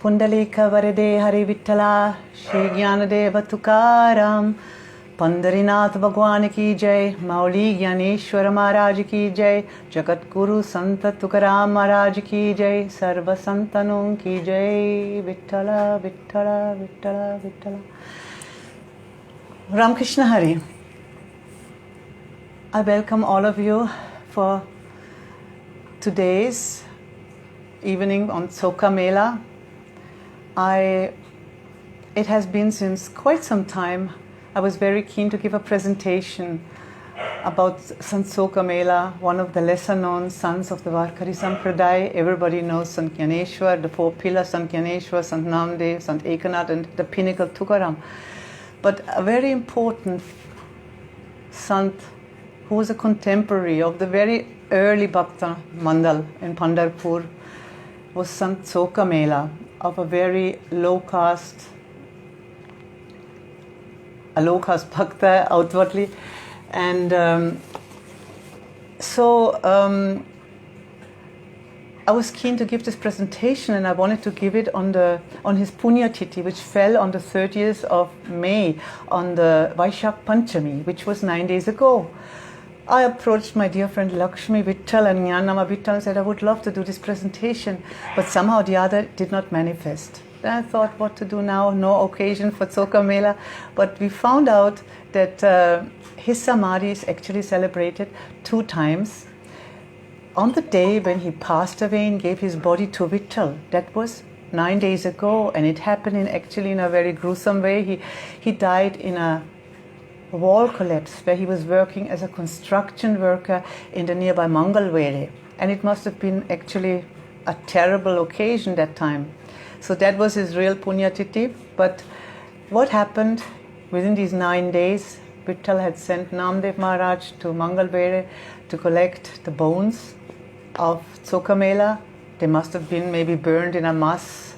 Pundalika Varade Hari Vittala, Shri Gyanadeva Tukaram, Pandarinath Bhagwan ki Jai, Mauli Gyaneshwara Maharaj ki Jai, Jagat Guru Santa Tukaram Maharaj ki Jai, Sarva Santanon ki Jai, Vittala, Vittala, Vittala, Vittala. Ram Krishna Hari. I welcome all of you for today's evening on Chokamela. It has been since quite some time. I was very keen to give a presentation about Sant Chokamela, one of the lesser known sons of the Varkari Sampradaya. Everybody knows Sant Gyaneshwar, the four pillars, Sant Gyaneshwar, Sant Namdev, Sant Ekanath, and the pinnacle Tukaram. But a very important Sant who was a contemporary of the very early Bhakta Mandal in Pandharpur was Sant Chokamela, of a very low caste bhakta outwardly. And I was keen to give this presentation, and I wanted to give it on his Punya Tithi, which fell on the 30th of May, on the Vaishak Panchami, which was 9 days ago. I approached my dear friend Lakshmi Vittal and Jnanama Vittal and said I would love to do this presentation, but somehow the other did not manifest. Then I thought what to do now, no occasion for Chokamela, but we found out that his Samadhi is actually celebrated 2 times. On the day when he passed away and gave his body to Vittal, that was 9 days ago, and it happened in a very gruesome way. He died in a wall collapse where he was working as a construction worker in the nearby Mangalwere, and it must have been actually a terrible occasion that time. So that was his real Punya Tithi. But what happened within these 9 days, Vittal had sent Namdev Maharaj to Mangalwere to collect the bones of Chokamela. They must have been maybe burned in a mass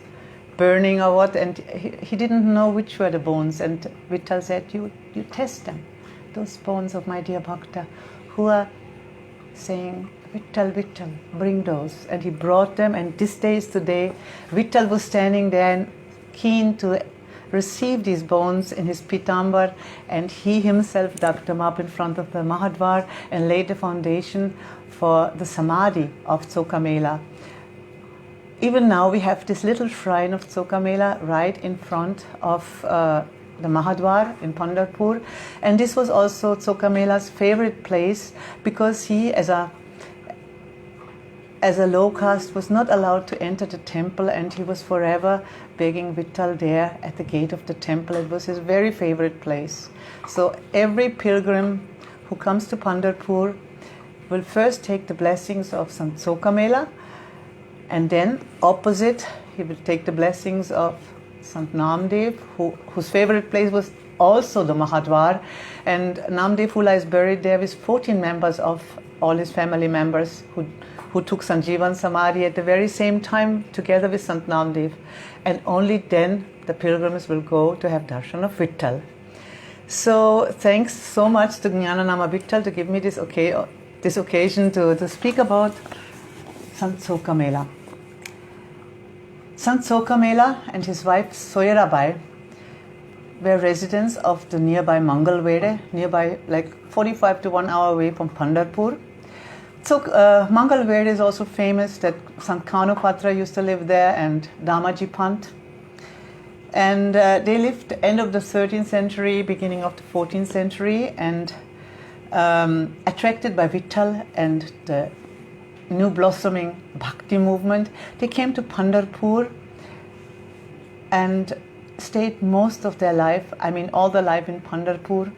burning or what, and he didn't know which were the bones. And Vittal said, you test them, those bones of my dear Bhakta who are saying, Vittal, Vittal, bring those. And he brought them, and this day is today. Vittal was standing there and keen to receive these bones in his pitambar, and he himself dug them up in front of the Mahadvar and laid the foundation for the Samadhi of Chokamela. Even now we have this little shrine of Chokamela right in front of the Mahadvar in Pandharpur, and this was also Chokamela's favorite place because he, as a low caste, was not allowed to enter the temple, and he was forever begging Vittal there at the gate of the temple. It was his very favorite place. So every pilgrim who comes to Pandharpur will first take the blessings of Sant Chokamela, and then opposite he will take the blessings of Sant Namdev, whose favorite place was also the Mahadvar, and Namdev Hula is buried there with 14 members of all his family members who took Sanjeevan Samadhi at the very same time together with Sant Namdev. And only then the pilgrims will go to have darshan of Vittal. So thanks so much to Jnananama Vittal to give me this occasion to speak about Sant Chokamela. Sant Chokamela and his wife Soyarabai were residents of the nearby Mangalwere, nearby like 45 to 1 hour away from Pandharpur. So Mangalwere is also famous that Sant Kanopatra used to live there, and Damaji Pant. And they lived end of the 13th century, beginning of the 14th century, and attracted by Vittal and the new blossoming bhakti movement, they came to Pandharpur and stayed most of their life, all their life in Pandharpur,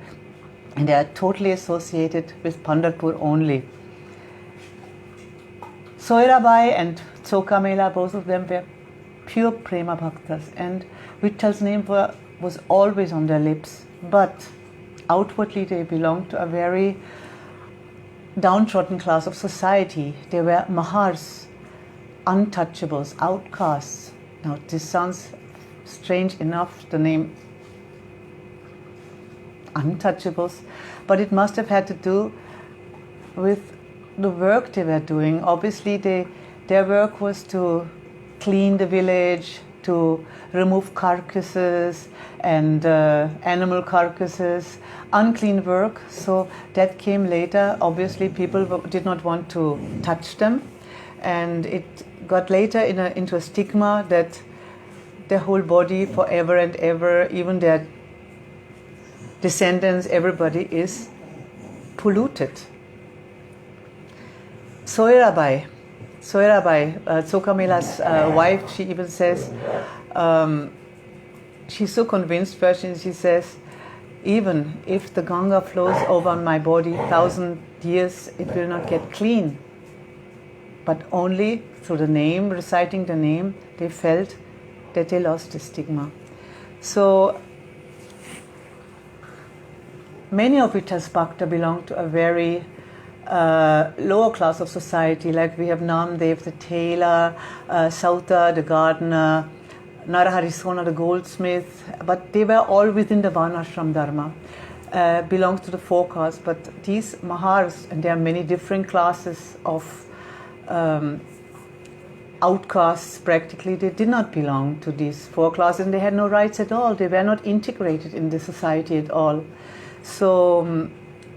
and they are totally associated with Pandharpur only. Soyarabai and Chokamela, both of them were pure prema bhaktas, and Vittal's name was always on their lips, but outwardly they belonged to a very downtrodden class of society. They were Mahars, untouchables, outcasts. Now this sounds strange enough, the name untouchables, but it must have had to do with the work they were doing. Obviously their work was to clean the village, to remove carcasses and animal carcasses, unclean work. So that came later. Obviously, people did not want to touch them, and it got later into a stigma that their whole body forever and ever, even their descendants, everybody is polluted. Soirabai, Chokamela's wife, she even says, she's so convinced, first, and she says, even if the Ganga flows over my body 1,000 years, it will not get clean. But only through the name, reciting the name, they felt that they lost the stigma. So many of Vittal's Bhakta belong to a very lower class of society, like we have Namdev, the tailor, Sauta, the gardener, Narahari Sona, the goldsmith, but they were all within the Varnashram Dharma, belongs to the four castes. But these Mahars, and there are many different classes of outcasts practically, they did not belong to these four classes, and they had no rights at all. They were not integrated in the society at all. So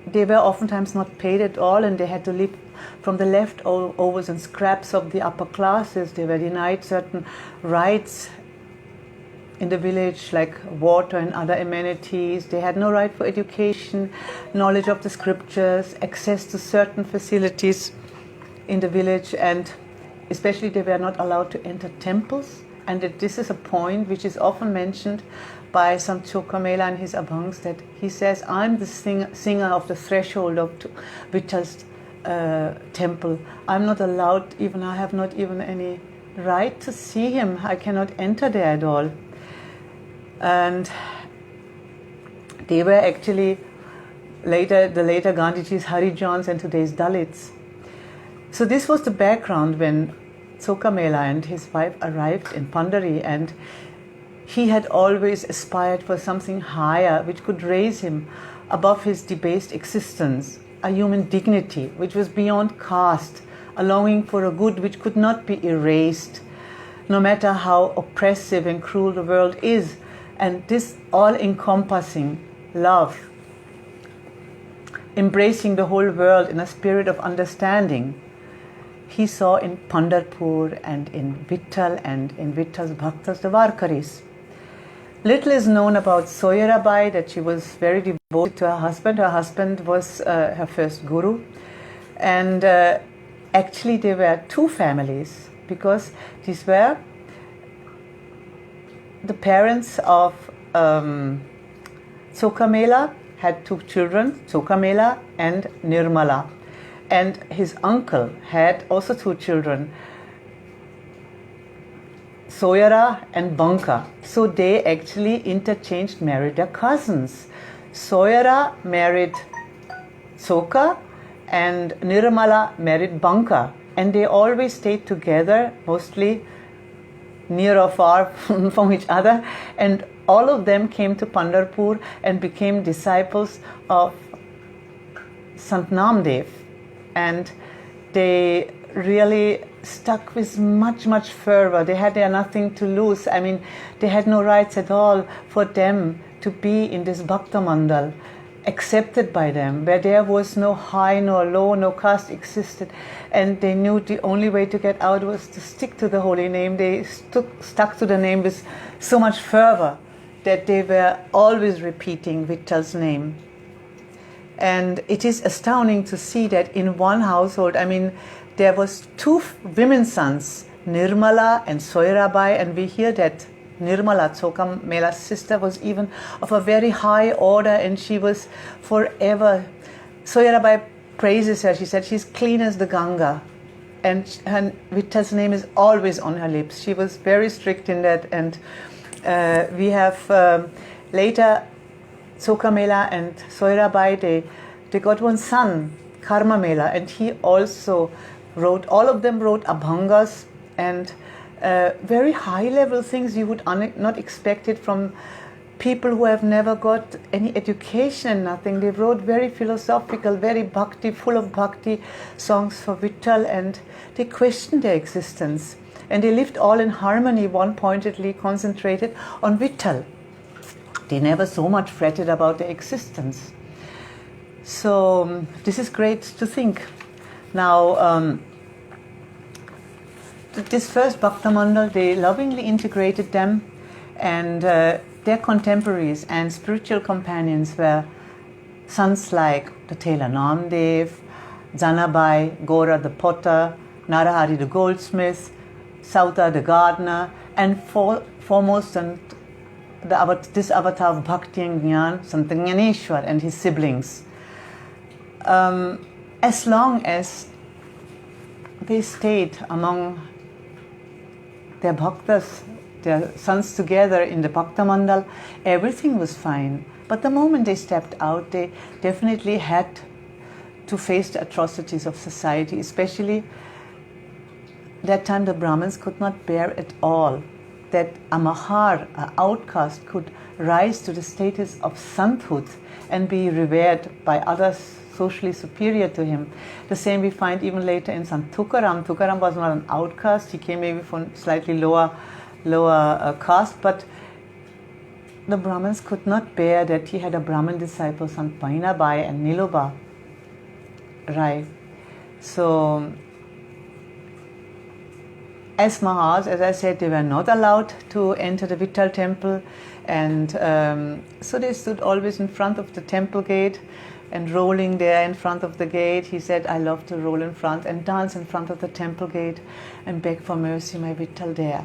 they were oftentimes not paid at all, and they had to live from the leftovers and scraps of the upper classes. They were denied certain rights in the village, like water and other amenities. They had no right for education, knowledge of the scriptures, access to certain facilities in the village, and especially they were not allowed to enter temples. And that this is a point which is often mentioned by Sant Chokamela and his abhangs, that he says, I'm the singer of the threshold of Vittal's temple. I'm not allowed, even I have not even any right to see him. I cannot enter there at all. And they were actually the later Gandhiji's Harijans and today's Dalits. So this was the background when Chokamela and his wife arrived in Pandari, and he had always aspired for something higher which could raise him above his debased existence, a human dignity which was beyond caste, a longing for a good which could not be erased, no matter how oppressive and cruel the world is. And this all-encompassing love, embracing the whole world in a spirit of understanding, he saw in Pandharpur and in Vittal and in Vittal's Bhaktas, the Varkaris. Little is known about Soirabai, that she was very devoted to her husband. Her husband was her first guru. And actually there were two families, because these were the parents of Chokamela, had two children, Chokamela and Nirmala. And his uncle had also two children, Soyara and Banka. So they actually interchanged, married their cousins. Soyara married Choka and Nirmala married Banka. And they always stayed together, mostly near or far from each other. And all of them came to Pandharpur and became disciples of Sant Namdev. And they really stuck with much, much fervor. They had nothing to lose. I mean, they had no rights at all for them to be in this Bhakta Mandal, accepted by them, where there was no high nor low, no caste existed. And they knew the only way to get out was to stick to the holy name. They stuck to the name with so much fervor that they were always repeating Vittal's name. And it is astounding to see that in one household, I mean, there was two women's sons, Nirmala and Soirabai, and we hear that Nirmala, Chokamela's sister, was even of a very high order, and she was forever. Soirabai praises her. She said she's clean as the Ganga, and Vittal's name is always on her lips. She was very strict in that, and we have later Chokamela and Soirabai, they got one son, Karmamela, and he also wrote, all of them wrote abhangas and very high level things you would not expect it from people who have never got any education and nothing. They wrote very philosophical, very bhakti, full of bhakti songs for Vittal, and they questioned their existence. And they lived all in harmony, one-pointedly concentrated on Vittal. They never so much fretted about their existence. So this is great to think. Now, this first Bhakta Mandal, they lovingly integrated them, and their contemporaries and spiritual companions were sons like the tailor Namdev, Janabai, Gora the potter, Narahari the goldsmith, Sauta the gardener, and foremost this avatar of Bhakti and Jnana, Sant Jnaneshwar and his siblings. As long as they stayed among their bhaktas, their sons together in the Bhakta Mandal, everything was fine. But the moment they stepped out, they definitely had to face the atrocities of society, especially that time the Brahmins could not bear at all that a Mahar, an outcast, could rise to the status of sainthood and be revered by others socially superior to him. The same we find even later in Sant Tukaram. Tukaram was not an outcast, he came maybe from slightly lower caste, but the Brahmins could not bear that he had a Brahmin disciple, Sant Painabai and Niloba. Right. So, as Mahars, as I said, they were not allowed to enter the Vittal temple, and so they stood always in front of the temple gate and rolling there in front of the gate. He said, I love to roll in front and dance in front of the temple gate and beg for mercy, my Vittal there.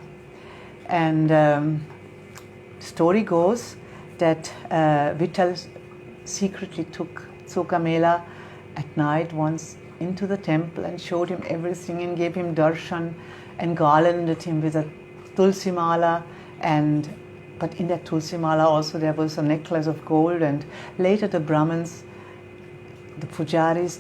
And the story goes that Vittal secretly took Chokamela at night once into the temple and showed him everything and gave him darshan and garlanded him with a tulsi mala, but in that tulsi mala also there was a necklace of gold. And later the Brahmins, the pujaris,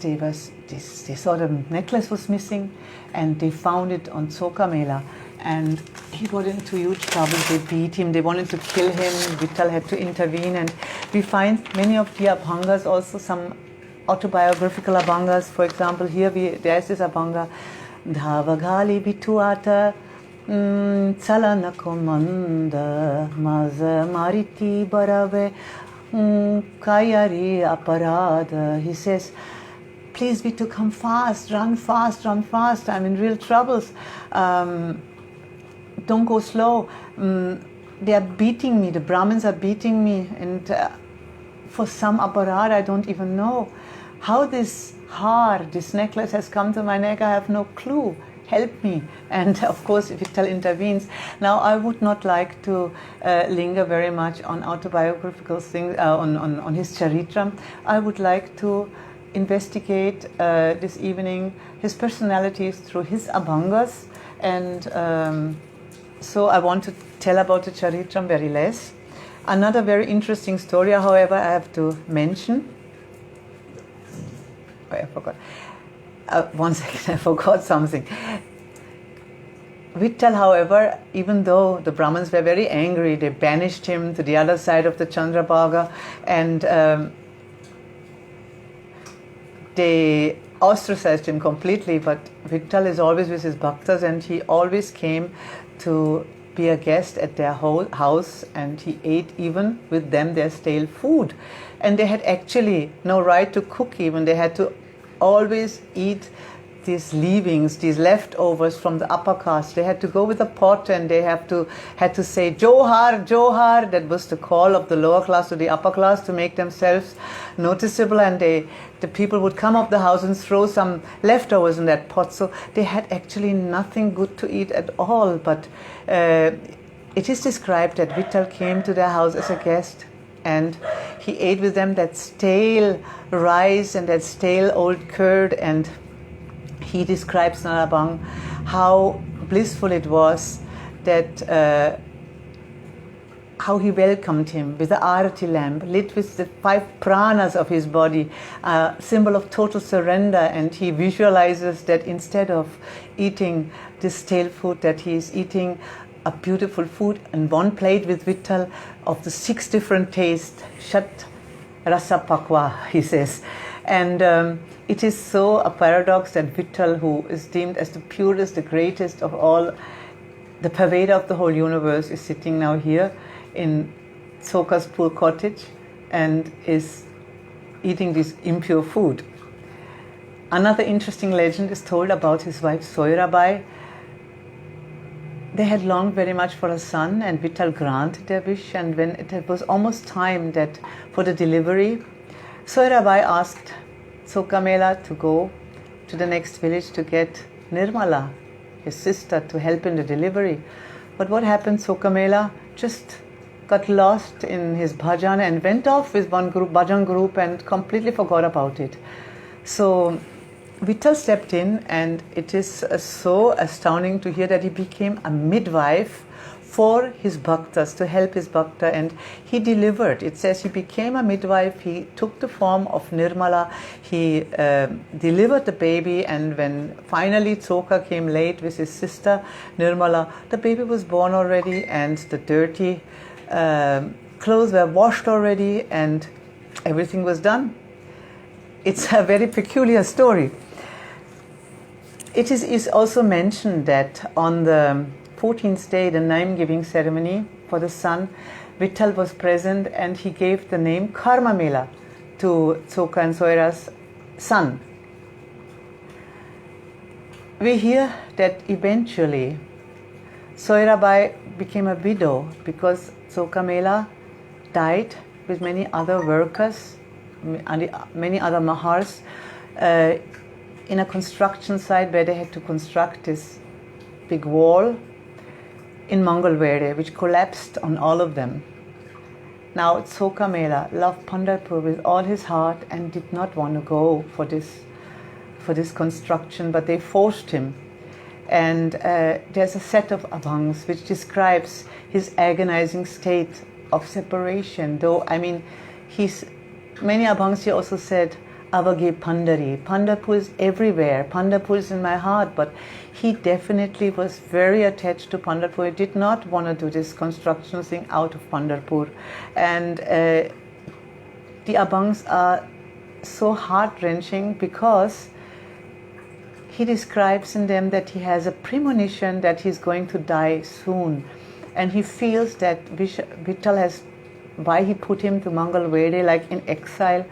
they saw the necklace was missing and they found it on Chokamela, and he got into huge trouble. They beat him, they wanted to kill him. Vittal had to intervene, and we find many of the abhangas, also some autobiographical abhangas. For example, here there is this abhanga, Dhavagali bituata chalana komanda maza mariti barave kayari aparada. He says, please Vitu, come fast, run fast, run fast. I'm in real troubles. Don't go slow. They are beating me. The Brahmins are beating me, and for some aparad, I don't even know how this necklace has come to my neck. I have no clue. Help me. And of course, Vittal intervenes. Now, I would not like to linger very much on autobiographical things, on his charitra. I would like to investigate this evening his personalities through his abhangas, and so I want to tell about the charitram very less. Another very interesting story, however, I have to mention. Oh, I forgot. 1 second, I forgot something. Vittal, however, even though the Brahmins were very angry, they banished him to the other side of the Chandrabhaga, and they ostracized him completely. But Vittal is always with his bhaktas, and he always came to be a guest at their house, and he ate even with them their stale food. And they had actually no right to cook even. They had to always eat these leavings, these leftovers from the upper caste. They had to go with a pot, and they had to say Johar, Johar. That was the call of the lower class to the upper class to make themselves noticeable. And the people would come up the house and throw some leftovers in that pot. So they had actually nothing good to eat at all. But it is described that Vittal came to their house as a guest, and he ate with them that stale rice and that stale old curd. And he describes in abhang how blissful it was that how he welcomed him with the arati lamp lit with the 5 pranas of his body, a symbol of total surrender. And he visualizes that instead of eating this stale food, that he is eating a beautiful food in one plate with Vittal of the 6 different tastes, Shat Rasa Pakwa, he says. And it is so a paradox that Vittal, who is deemed as the purest, the greatest of all the pervador of the whole universe, is sitting now here in Tsoka's pool cottage and is eating this impure food. Another interesting legend is told about his wife Soirabai. They had longed very much for a son, and Vittal granted their wish, and when it was almost time that for the delivery, Soirabai asked Chokamela to go to the next village to get Nirmala, his sister, to help in the delivery. But what happened? Chokamela just got lost in his bhajan and went off with one group, bhajan group, and completely forgot about it. So Vittal stepped in, and it is so astounding to hear that he became a midwife for his bhaktas, to help his bhakta, and he delivered. It says he became a midwife, he took the form of Nirmala, he delivered the baby, and when finally Tsoka came late with his sister Nirmala, the baby was born already, and the dirty clothes were washed already, and everything was done. It's a very peculiar story. It is also mentioned that on the 14th day, the name-giving ceremony for the son, Vittal was present, and he gave the name Karmamela to Tsoka and Soira's son. We hear that eventually Soirabai became a widow because Chokamela died with many other workers, many other Mahars, in a construction site where they had to construct this big wall in Mangalwere, which collapsed on all of them. Now Chokamela loved Pandharpur with all his heart and did not want to go for this construction, but they forced him. And there's a set of abhangs which describes his agonizing state of separation. Though, I mean, many abhangs here also said, Avage Pandari. Pandharpur is everywhere. Pandharpur is in my heart. But he definitely was very attached to Pandharpur. He did not want to do this construction thing out of Pandharpur. And the abhangs are so heart-wrenching because he describes in them that he has a premonition that he's going to die soon. And he feels that Vittal has, why he put him to Mangalwere, like in exile.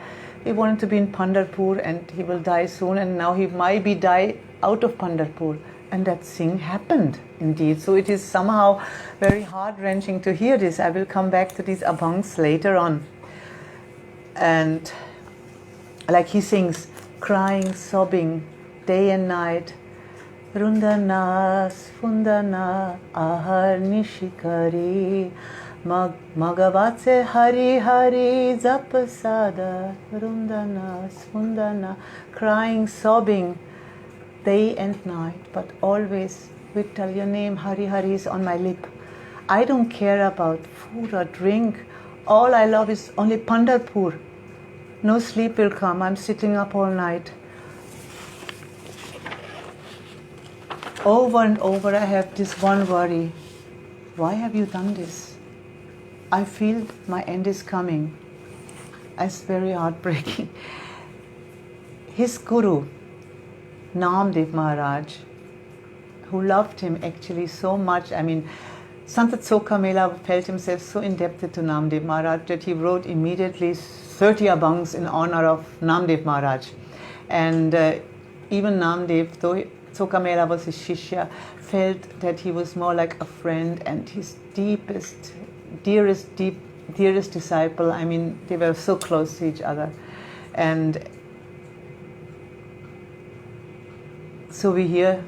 He wanted to be in Pandharpur and he will die soon, and now he might be die out of Pandharpur. And that thing happened indeed. So it is somehow very heart-wrenching to hear this. I will come back to these abhangs later on. And like he sings, crying, sobbing, day and night, Rundana, Sfundana, Ahar Nishikari, Magavatse Hari Hari Zapasada, Rundana, Sfundana, crying, sobbing, day and night, but always, Vittal, your name, Hari Hari, is on my lip. I don't care about food or drink. All I love is only Pandharpur. No sleep will come. I'm sitting up all night. Over and over I have this one worry. Why have you done this? I feel my end is coming. It's very heartbreaking. His guru, Namdev Maharaj, who loved him actually so much. I mean, Sant Chokamela felt himself so indebted to Namdev Maharaj that he wrote immediately 30 abhangs in honor of Namdev Maharaj. And even Namdev, though Chokamela was his shishya, felt that he was more like a friend and his dearest disciple. I mean, they were so close to each other. And so we hear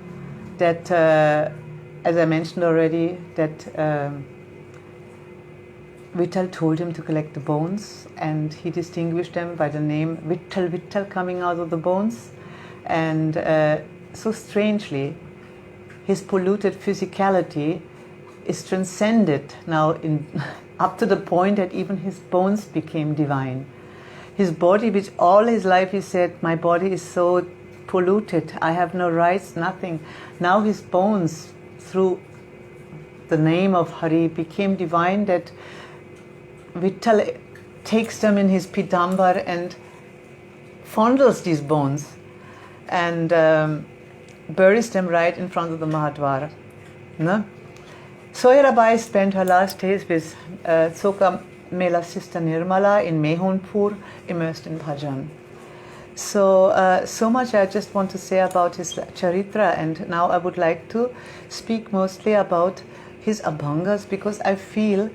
that, as I mentioned already, that Vittal told him to collect the bones, and he distinguished them by the name Vittal, Vittal coming out of the bones. And so strangely, his polluted physicality is transcended now up to the point that even his bones became divine. His body, which all his life he said, my body is so polluted, I have no rights, nothing. Now his bones, through the name of Hari, became divine, that Vittal takes them in his pitambar and fondles these bones and buries them right in front of the Mahadvara. No? Soirabai spent her last days with Chokamela sister Nirmala in Mehunpur, immersed in bhajan. So much I just want to say about his charitra, and now I would like to speak mostly about his abhangas, because I feel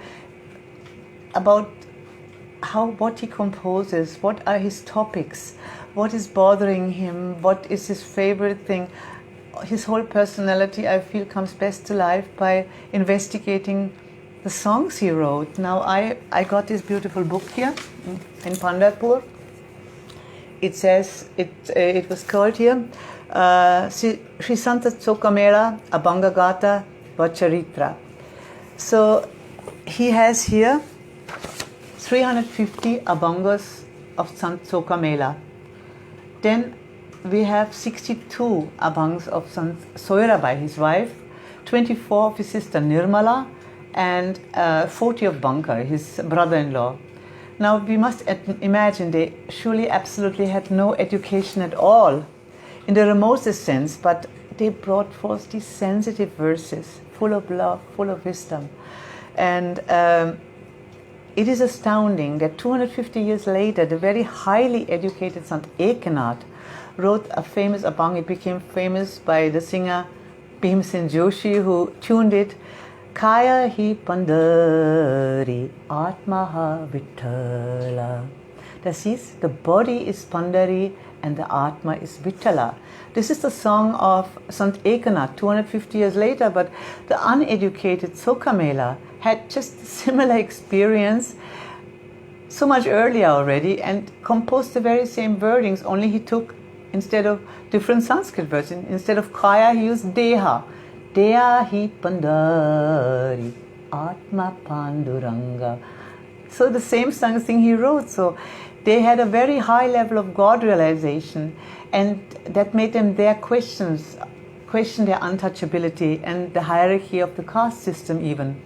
about what he composes, what are his topics, what is bothering him, what is his favorite thing. His whole personality, I feel, comes best to life by investigating the songs he wrote. Now I got this beautiful book here in Pandharpur. It says, it was called here, Sri Sant Chokamela Abhanga Vacharitra. So he has here 350 abhangas of Sant Chokamela. Then we have 62 abhangs of Sant Soirabai, his wife, 24 of his sister Nirmala, and 40 of Bankar, his brother-in-law. Now we must imagine they surely absolutely had no education at all in the remotest sense, but they brought forth these sensitive verses, full of love, full of wisdom. And it is astounding that 250 years later, the very highly educated Sant Eknath wrote a famous abhang. It became famous by the singer Bhimsen Joshi, who tuned it. Kaya hi Pandari, Atmaha Vittala. Das hieß, the body is Pandari and the Atma is Vittala. This is the song of Sant Eknath 250 years later, but the uneducated Chokamela had just a similar experience so much earlier already and composed the very same wordings, only he took, instead of different Sanskrit words, instead of Kaya he used Deha. Deha hi Pandari, Atma Panduranga. So the same thing he wrote. So they had a very high level of God realization, and that made them question their untouchability and the hierarchy of the caste system even.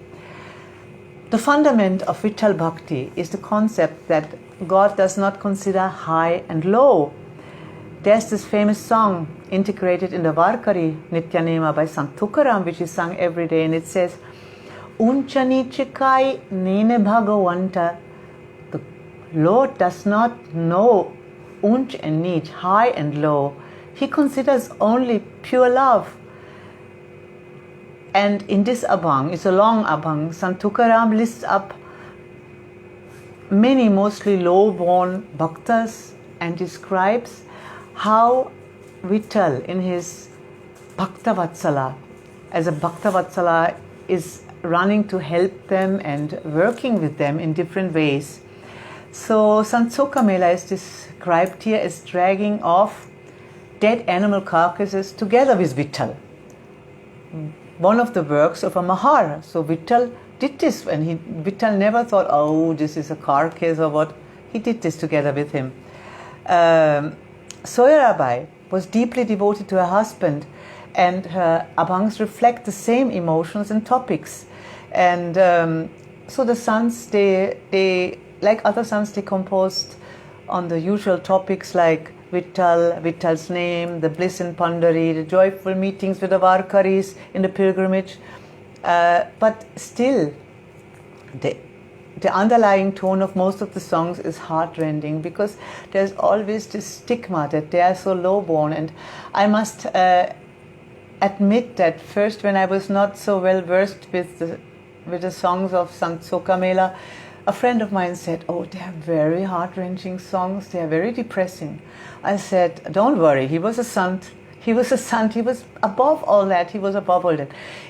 The fundament of Vittal Bhakti is the concept that God does not consider high and low. There's this famous song integrated in the Varkari Nityanema by Sant Tukaram, which is sung every day, and it says, Uncha niche kai nene bhagavanta. The Lord does not know unch and nich, high and low. He considers only pure love. And in this abhang, it's a long abhang, Sant Tukaram lists up many mostly low-born bhaktas and describes how Vittal in his Bhaktavatsala, as a Bhaktavatsala, is running to help them and working with them in different ways. So Sant Chokamela is described here as dragging off dead animal carcasses together with Vittal. One of the works of a Maharaj. So Vittal did this, and Vittal never thought, oh, this is a carcass or what. He did this together with him. Soirabai was deeply devoted to her husband, and her abhangs reflect the same emotions and topics. And so the sons, they like other sons, they composed on the usual topics like Vittal, Vittal's name, the bliss in Pandari, the joyful meetings with the Varkaris in the pilgrimage. But still, the underlying tone of most of the songs is heartrending, because there's always this stigma that they are so low-born. And I must admit that first, when I was not so well versed with the songs of Sant Chokamela, a friend of mine said, oh, they are very heart-wrenching songs, they are very depressing. I said, don't worry, he was a sant. He was a sant, he was above all that,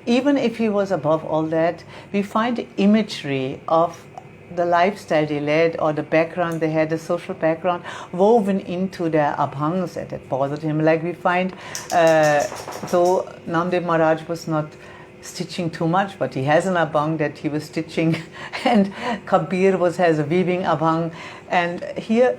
Even if he was above all that, we find the imagery of the lifestyle they led, or the background they had, the social background, woven into their abhangs that bothered him. Like we find, though Namdev Maharaj was not stitching too much, but he has an abhang that he was stitching, and Kabir has a weaving abhang, and here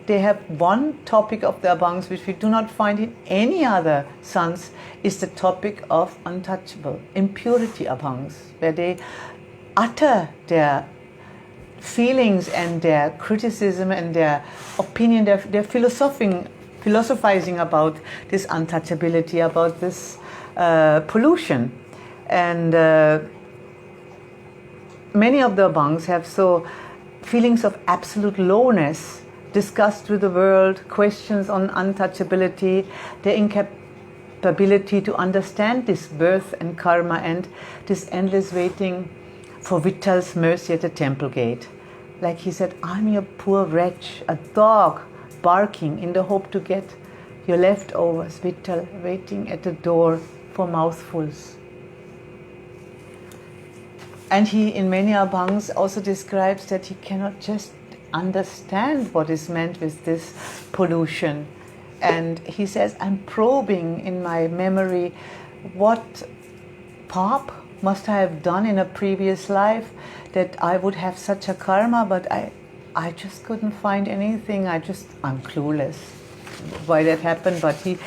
they have one topic of the abhangs which we do not find in any other sons, is the topic of untouchable, impurity abhangs, where they utter their feelings and their criticism and their opinion, they're philosophizing about this untouchability, about this pollution. And many of the abhangs have so feelings of absolute lowness, disgust with the world, questions on untouchability, their incapability to understand this birth and karma and this endless waiting for Vittal's mercy at the temple gate. Like he said, I'm your poor wretch, a dog barking in the hope to get your leftovers, Vittal, waiting at the door for mouthfuls. And he, in many abhangs, also describes that he cannot just understand what is meant with this pollution. And he says, I'm probing in my memory what pap must I have done in a previous life that I would have such a karma, but I just couldn't find anything. I'm clueless why that happened, but he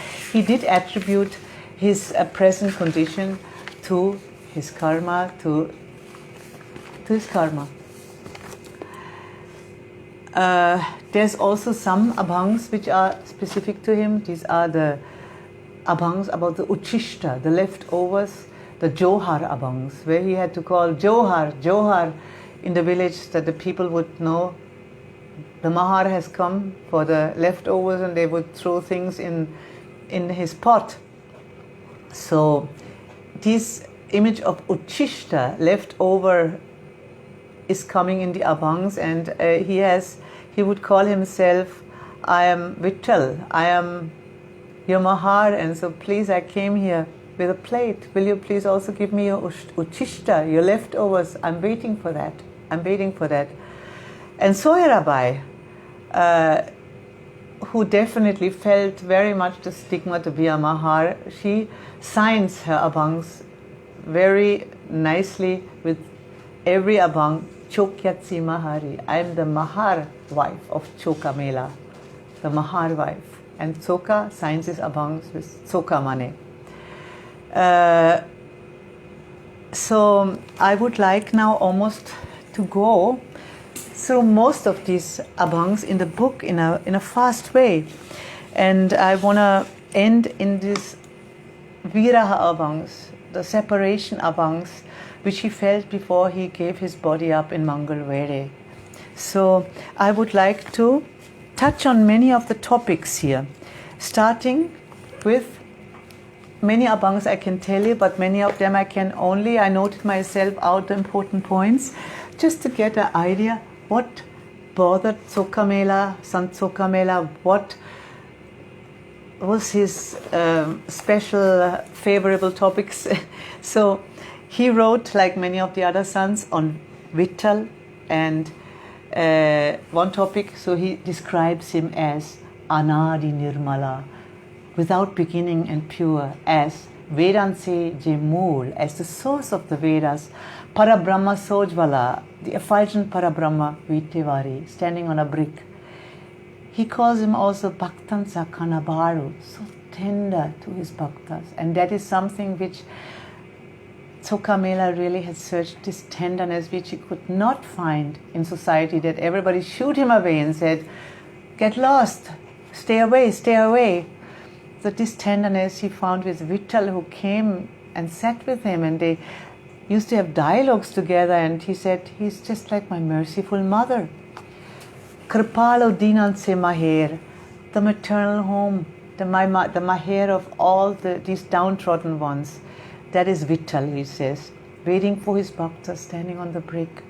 did attribute his present condition to his karma, to his karma. There's also some abhangs which are specific to him. These are the abhangs about the uchishta, the leftovers, the johar abhangs, where he had to call johar in the village that the people would know the Mahar has come for the leftovers, and they would throw things in his pot. So this image of uchishta, leftover, is coming in the abhangs, and he would call himself, I am Vittal, I am your Mahar, and so please, I came here with a plate. Will you please also give me your uchishta, your leftovers? I'm waiting for that. And Sohirabai, who definitely felt very much the stigma to be a Mahar, she signs her abhangs very nicely with every abhang, Chokyatsi Mahari. I am the Mahar wife of Chokamela, the Mahar wife. And Choka signs his abhangs with Chokamane. So I would like now almost to go through most of these abhangs in the book in a fast way. And I want to end in this Viraha abhangs, the separation abhangs, which he felt before he gave his body up in Mangalwere. So I would like to touch on many of the topics here, starting with many abhangs I can tell you, but many of them I noted myself out the important points, just to get an idea what bothered Chokamela, Sant Chokamela, what was his special favorable topics. So he wrote, like many of the other sons, on Vittal, and one topic, so he describes him as Anadi Nirmala, without beginning and pure, as Vedanse Jemul, as the source of the Vedas, Parabrahma Sojvala, the effulgent Parabrahma Vitevari, standing on a brick. He calls him also Bhaktansa Kanabaru, so tender to his bhaktas, and that is something which Chokamela really had searched, this tenderness which he could not find in society, that everybody shooed him away and said, get lost, stay away. So this tenderness he found with Vittal, who came and sat with him, and they used to have dialogues together, and he said, he's just like my merciful mother. Kripalo Dinanse Maher, the maternal home, the Maher of all these downtrodden ones. That is Vittal, he says, waiting for his bhaktas, standing on the brick,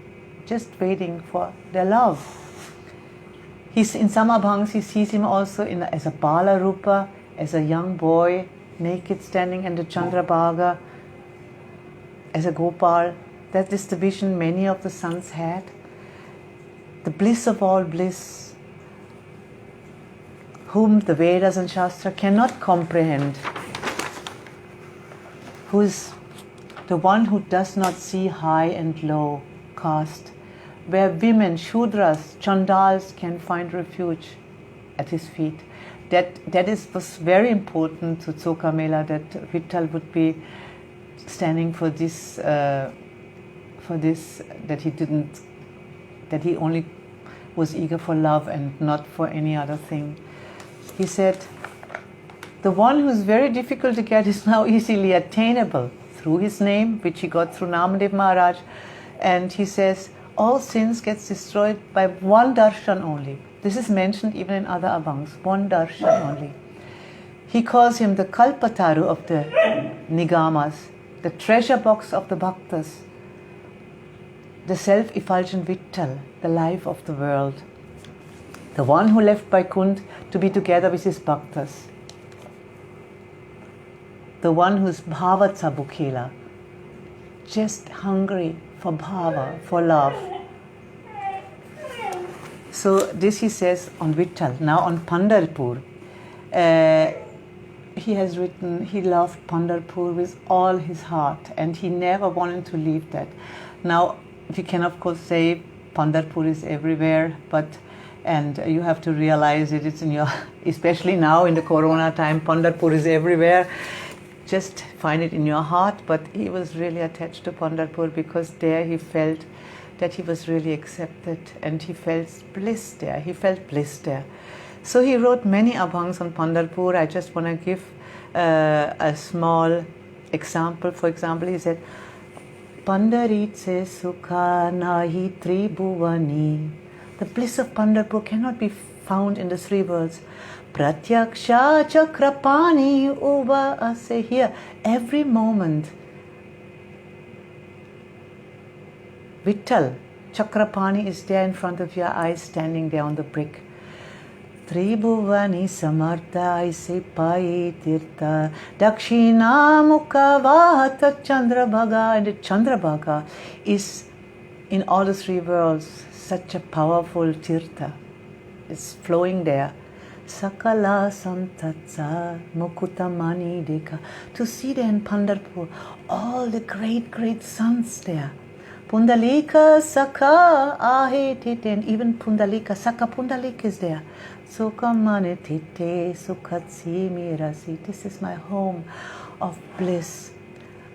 just waiting for their love. In some abhangs he sees him also as a Bala Rupa, as a young boy, naked, standing in the Chandrabhaga, as a Gopal. That is the vision many of the sons had. The bliss of all bliss, whom the Vedas and Shastra cannot comprehend, who is the one who does not see high and low caste, where women, Shudras, Chandals can find refuge at his feet. That was very important to Chokamela, that Vittal would be standing for this, that he only was eager for love and not for any other thing. He said, the one who is very difficult to get is now easily attainable through his name, which he got through Namadev Maharaj, And he says, all sins gets destroyed by one darshan only. This is mentioned even in other abhangs, one darshan only. He calls him the kalpataru of the nigamas, the treasure box of the bhaktas, the self-effulgent Vittal, the life of the world, the one who left Vaikuntha to be together with his bhaktas, the one who's bhava tsabukela, just hungry for bhava, for love. So this he says on Vittal. Now on Pandharpur, he has written, he loved Pandharpur with all his heart and he never wanted to leave that. Now, we can of course say Pandharpur is everywhere, and you have to realize it's in your, especially now in the Corona time, Pandharpur is everywhere. Just find it in your heart. But he was really attached to Pandharpur because there he felt that he was really accepted and he felt bliss there. He felt bliss there. So he wrote many abhangs on Pandharpur. I just want to give a small example. For example, he said, Pandaritse sukha nahi tribhuvani. The bliss of Pandharpur cannot be found in the three worlds. Pratyaksha chakrapani uva ase here. Every moment, Vittal, Chakrapani is there in front of your eyes, standing there on the brick. Tribhuvani samartha aise pai tirtha dakshina mukha vahata chandrabhaga. And the chandrabhaga is in all the three worlds such a powerful tirtha. It's flowing there. Sakala santatsa mukutamani deka. To see there in Pandharpur all the great, great sons there. Pundalika Saka Ahe Tite, and even Pundalika, Saka Pundalika is there. Sukamane Tite Sukhatsi Mirasi. This is my home of bliss.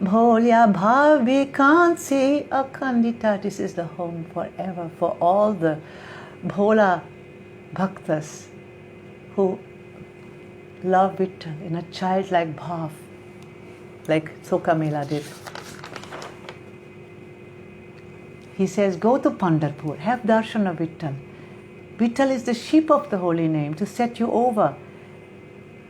Bholya Bhavi Kansi Akandita. This is the home forever for all the Bhola Bhaktas who love Vittal in a childlike bhav, like Chokamela did. He says, go to Pandharpur, have darshan of Vittal. Vittal is the sheep of the holy name to set you over.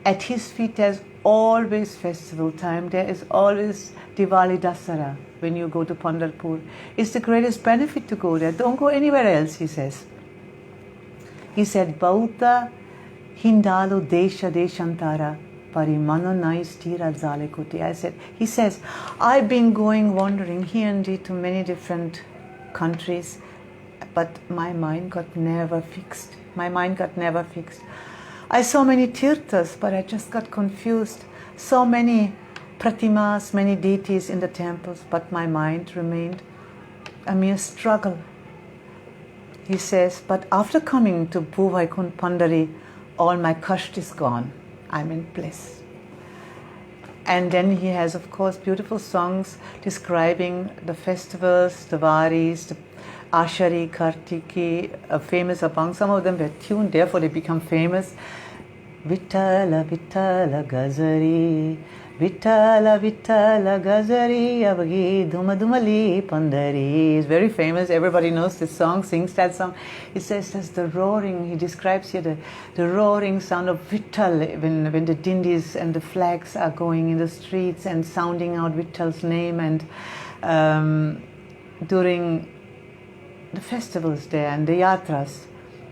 At his feet there's always festival time. There is always Diwali Dasara when you go to Pandharpur. It's the greatest benefit to go there. Don't go anywhere else, he says. He said, Bauta Hindalu Desha Deshantara Parimano Naistira Zalekuti. He says, I've been wandering here and there to many different countries, but my mind got never fixed. I saw many tirthas, but I just got confused. So many pratimas, many deities in the temples, but my mind remained a mere struggle. He says, but after coming to Bhuvaikuntha Pandari, all my kasht is gone. I'm in bliss. And then he has, of course, beautiful songs describing the festivals, the Varis, the Ashari, Kartiki, famous abhang. Some of them were tuned, therefore they become famous. Vittala, Vittala, Gazari, Vittala, Vittala, Gazari, Avagi, Dumadumali, Pandari. It's very famous. Everybody knows this song, sings that song. He says that's the roaring. He describes here the roaring sound of Vittal when the dindis and the flags are going in the streets and sounding out Vittal's name, and during the festivals there and the yatras.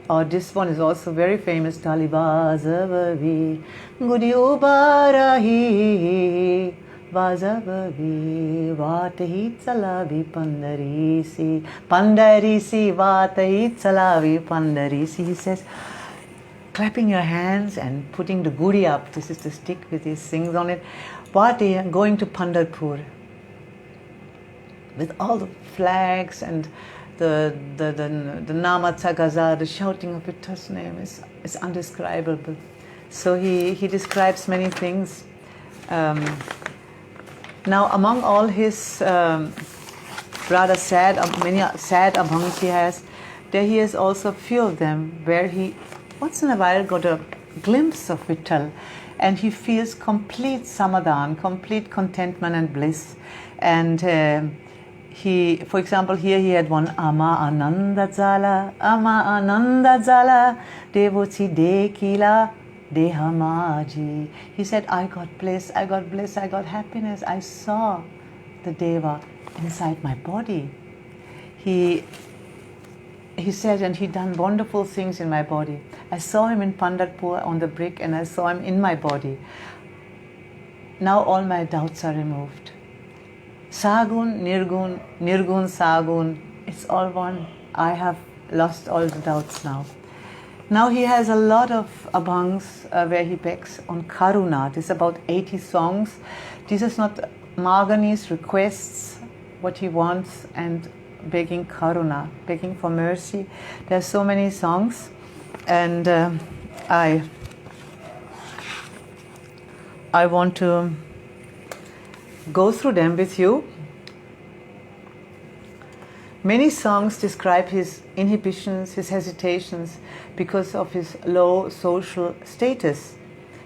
Or this one is also very famous. Talibazavavi Gudi Ubarahi Vazavavi Vatahi Tsalavi Pandarisi Pandarisi Vatahi Tsalavi Pandarisi. He says, clapping your hands and putting the gudi up. This is the stick with these things on it. Vati, going to Pandharpur with all the flags and the Nama Tsagaza, the shouting of Vittal's name is undescribable. So he describes many things. Now, among all his rather sad, many sad abhangs he has, there he has also a few of them where he once in a while got a glimpse of Vittal and he feels complete samadhan, complete contentment and bliss. And for example, here he had one Ama Ananda Jala, Devoti Dekila, Dehamaji. He said, I got bliss, I got bliss, I got happiness. I saw the Deva inside my body. He said, and he done wonderful things in my body. I saw him in Pandharpur on the brick, and I saw him in my body. Now all my doubts are removed. Sagun, Nirgun, Nirgun, Sagun, it's all one. I have lost all the doubts now. Now he has a lot of abhangs where he begs on Karuna. This is about 80 songs. This is not Margani's requests, what he wants, and begging Karuna, begging for mercy. There are so many songs, and I want to go through them with you. Many songs describe his inhibitions, his hesitations, because of his low social status.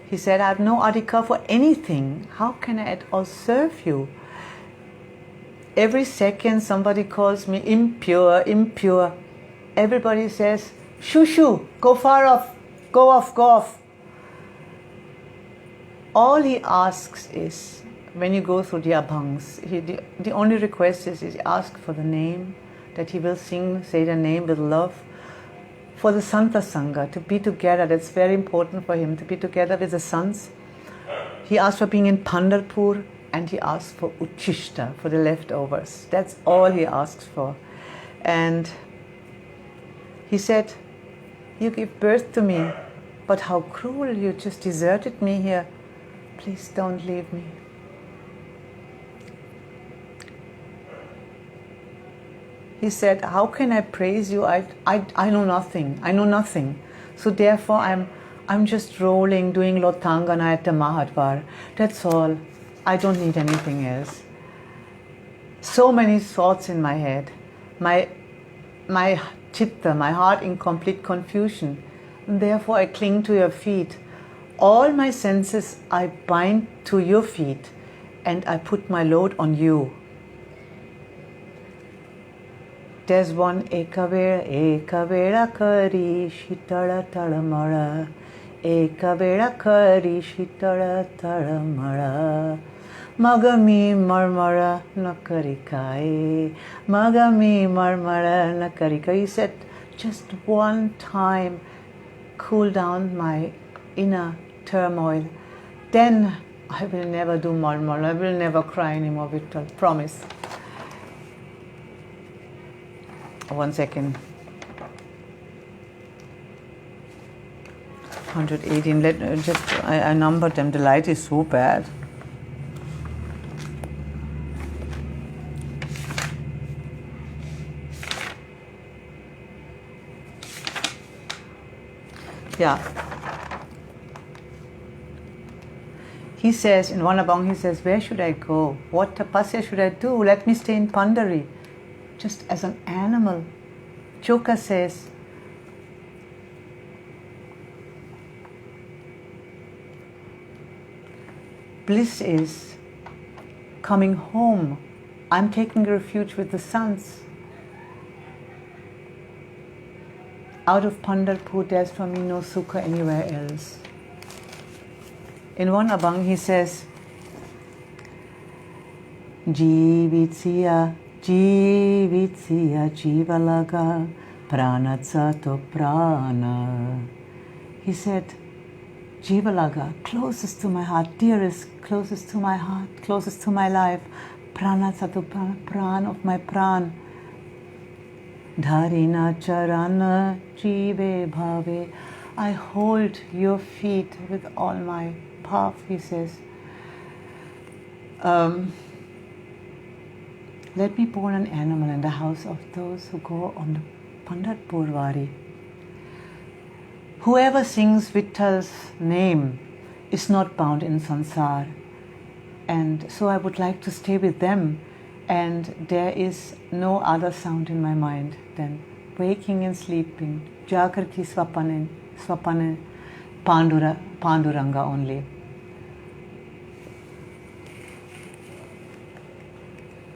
He said, I have no adhikar for anything. How can I at all serve you? Every second somebody calls me impure, impure. Everybody says, shoo shoo, go far off, go off, go off. All he asks is, when you go through the abhangs, the only request is he asks for the name, that he will say the name with love, for the Santa Sangha, to be together. That's very important for him, to be together with the sons. He asked for being in Pandharpur, and he asked for Uchishta, for the leftovers. That's all he asks for. And he said, you give birth to me, but how cruel, you just deserted me here. Please don't leave me. He said, how can I praise you? I know nothing. I know nothing. So therefore I'm just rolling, doing Lotangana at the Mahadvar. That's all. I don't need anything else. So many thoughts in my head. My chitta, my heart in complete confusion. And therefore I cling to your feet. All my senses I bind to your feet, and I put my load on you. There's one ekavera kari shitara taramara, ekavera kari shitara taramara, magami marmara nakarikai, magami marmara nakarikai. He said, just one time, cool down my inner turmoil, then I will never do marmara, I will never cry anymore, Vittal, promise. 1 second. 118. I numbered them. The light is so bad. Yeah. He says, in one abhang, he says, where should I go? What tapasya should I do? Let me stay in Pandari, just as an animal. Choka says, bliss is coming home. I'm taking refuge with the sons. Out of Pandharpur, there's for me no sukha anywhere else. In one abhang, he says, Jivitsya jivalaga pranatsato prana. He said, Jivalaga, closest to my heart, dearest, closest to my heart, closest to my life, pranatsato pran of my pran. Dharina charana jive bhave. I hold your feet with all my bhav, he says. Let me born an animal in the house of those who go on the Pandharpur Wari. Whoever sings Vittal's name is not bound in sansar. And so I would like to stay with them. And there is no other sound in my mind than waking and sleeping. Jagrati swapane, Panduranga only.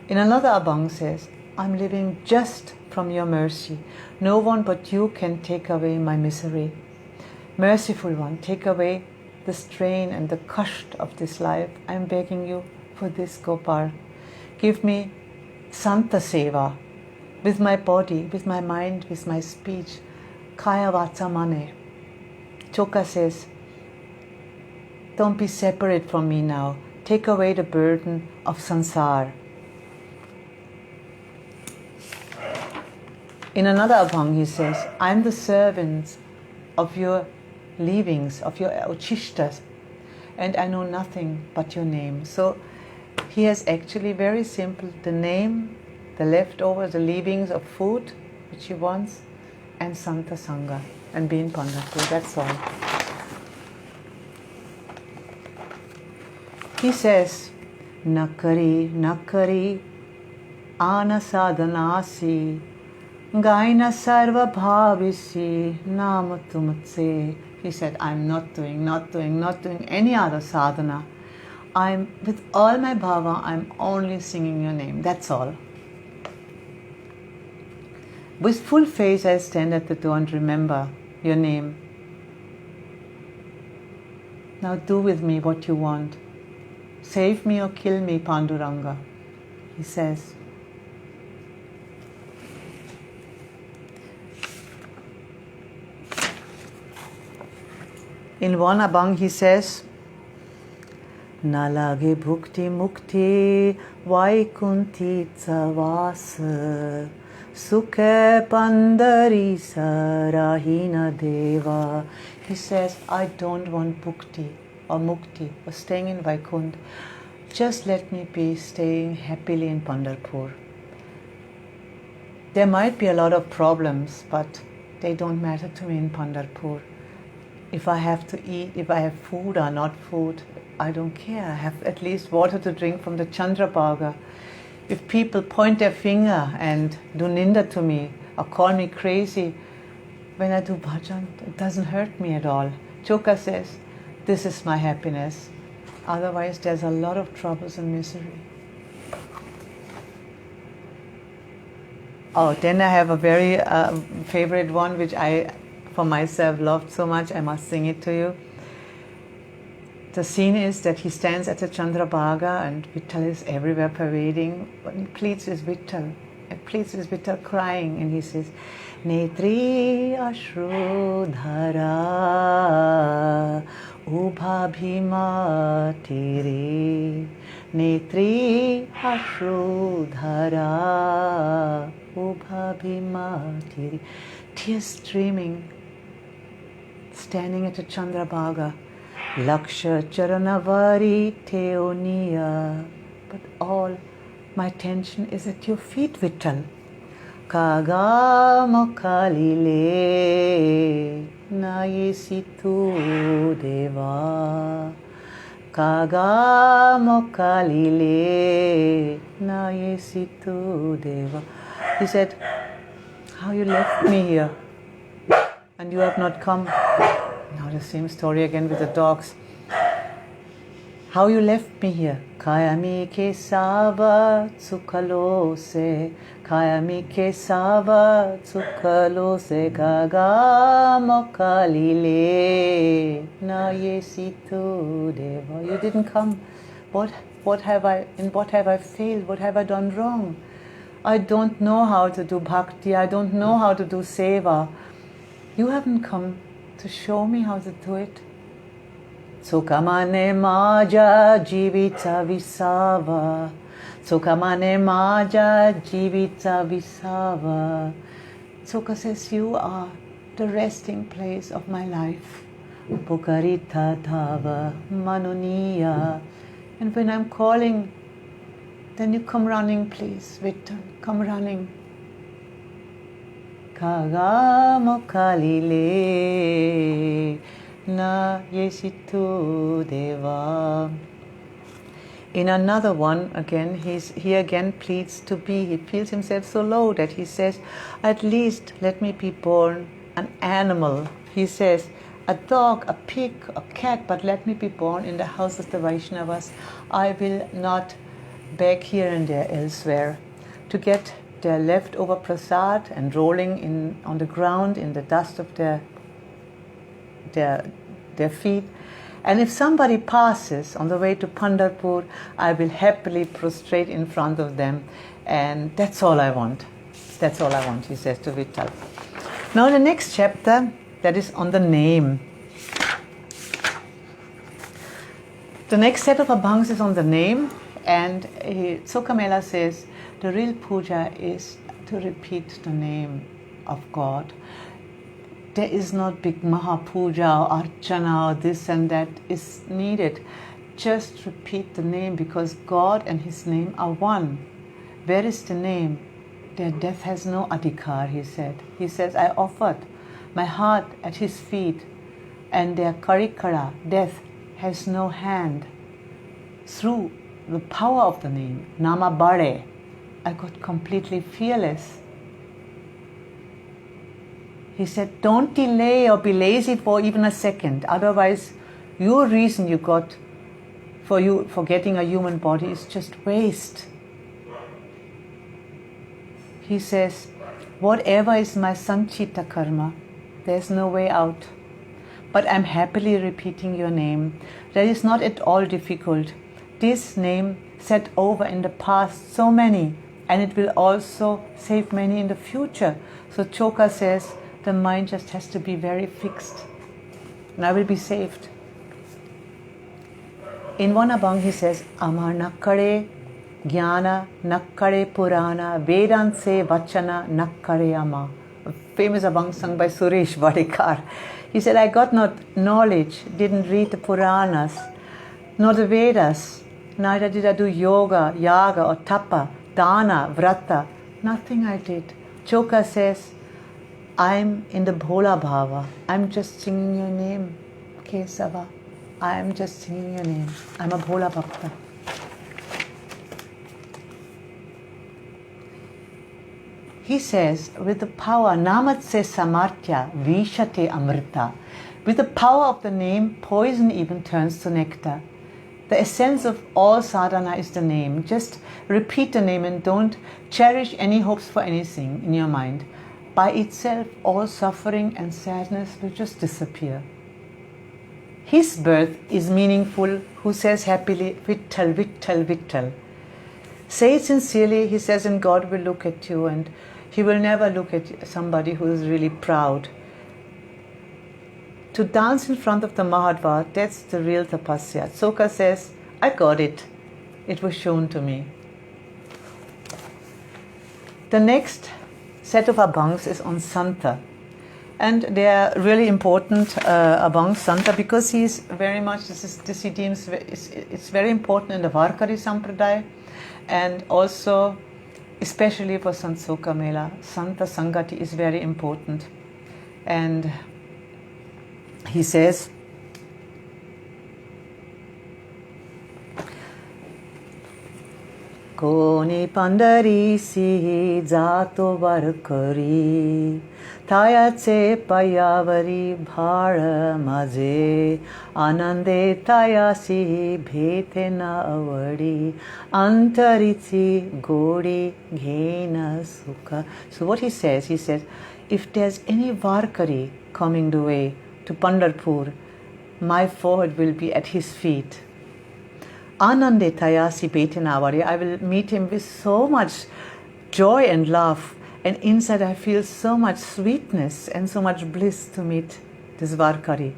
In another abhang says, I'm living just from your mercy. No one but you can take away my misery. Merciful one, take away the strain and the kasht of this life. I'm begging you for this, Gopal. Give me Santa Seva with my body, with my mind, with my speech. Kaya Vaca Mane. Choka says, don't be separate from me now. Take away the burden of sansar. In another abhang he says, I'm the servant of your leavings, of your uchishtas, and I know nothing but your name. So he has actually very simple, the name, the leftovers, the leavings of food, which he wants, and Santa Sangha, and be in Pandharpur, that's all. He says, Nakari, Ana Sadhanasi, Gaina Sarva Bhavisi, Nama Tumatse. He said, I'm not doing any other sadhana. With all my bhava, I'm only singing your name, that's all. With full face, I stand at the door and remember your name. Now do with me what you want. Save me or kill me, Panduranga, he says. In one abhang he says, Nalage bhukti mukti vaikunti tsavas sukhe pandari sarahina deva. He says, I don't want bhukti or mukti or staying in Vaikunt. Just let me be staying happily in Pandharpur. There might be a lot of problems, but they don't matter to me in Pandharpur. If I have to eat, if I have food or not food, I don't care. I have at least water to drink from the Chandrabhaga. If people point their finger and do ninda to me or call me crazy, when I do bhajan, it doesn't hurt me at all. Choka says, this is my happiness. Otherwise, there's a lot of troubles and misery. Oh, then I have a very favorite one, which I, for myself, loved so much. I must sing it to you. The scene is that he stands at the Chandrabhaga and Vittal is everywhere parading. But he pleads with Vittal. And pleads with Vittal crying. And he says, Netri ashru dhara ubha bhima tiri. Netri ashru dhara ubha bhima tiri. Tears streaming, standing at the Chandrabhaga. Laksha Charanavari Teoniya. But all my attention is at your feet, Vittal. Kaga mokalile nayesitu deva. Kaga mokalile nayesitu deva. He said, how you left me here and you have not come. Now the same story again with the dogs. How you left me here. Kayami ke sava tsukalo se. Kayami ke sava tsukalo se. Gaga mokalile na yesitu deva. You didn't come. In what have I failed? What have I done wrong? I don't know how to do bhakti. I don't know how to do seva. You haven't come to show me how to do it. Chokamela Maharaj Jivita Visava. Chokamela Maharaj Jivita Visava. Choka says, you are the resting place of my life. Pukarita Dhava Manuniya. And when I'm calling, then you come running, please, Vittal, come running. Kaga mokalile na yesitu deva. In another one, again, he again pleads to be. He feels himself so low that he says, at least let me be born an animal. He says, a dog, a pig, a cat, but let me be born in the house of the Vaishnavas. I will not back here and there elsewhere to get their leftover prasad and rolling on the ground in the dust of their feet. And if somebody passes on the way to Pandharpur, I will happily prostrate in front of them. And that's all I want. That's all I want, he says to Vittal. Now the next chapter, that is on the name. The next set of abhangs is on the name. And Chokamela says, the real puja is to repeat the name of God. There is not big Mahapuja or Archana or this and that is needed. Just repeat the name, because God and His name are one. Where is the name? Their death has no adhikar, he said. He says, I offered my heart at His feet, and their karikara, death, has no hand. Through the power of the name, Nama Bare, I got completely fearless. He said, don't delay or be lazy for even a second. Otherwise, your reason you got for getting a human body is just waste. He says, whatever is my sanchita karma, there's no way out. But I'm happily repeating your name. That is not at all difficult. This name set over in the past so many, and it will also save many in the future. So Choka says, the mind just has to be very fixed, and I will be saved. In one abhang he says, Amar nakkare jnana nakkare purana vedan se vachana nakkare ama. A famous abhang sung by Suresh Vadekar. He said, I got not knowledge, didn't read the Puranas, nor the Vedas, neither did I do yoga, yaga or tapa, dana, vrata. Nothing I did. Choka says, I'm in the Bhola Bhava. I'm just singing your name, Kesava. I'm just singing your name. I'm a Bhola Bhakta. He says, with the power, Namatse Samartya Vishate Amrita. With the power of the name, poison even turns to nectar. The essence of all sadhana is the name. Just repeat the name and don't cherish any hopes for anything in your mind. By itself, all suffering and sadness will just disappear. His birth is meaningful, who says happily, Vittal, Vittal, Vittal. Say it sincerely, he says, and God will look at you, and He will never look at somebody who is really proud. To dance in front of the Mahadva, that's the real tapasya. Choka says, I got it. It was shown to me. The next set of abhangs is on Santa. And they are really important abhangs, Santa, because he is very much, this he deems, it's very important in the Varkari Sampradaya, and also, especially for Sant Chokamela, Santa Sangati is very important. And he says, Koni pandari si jato varkari, tayache payavari bhara maje, anande tayasi bhete na avadi, antarichi godi ghena sukha. So what he says, if there's any varkari coming the way to Pandharpur, my forehead will be at his feet. Anande tayasi betenavari, I will meet him with so much joy and love, and inside I feel so much sweetness and so much bliss to meet this Varkari.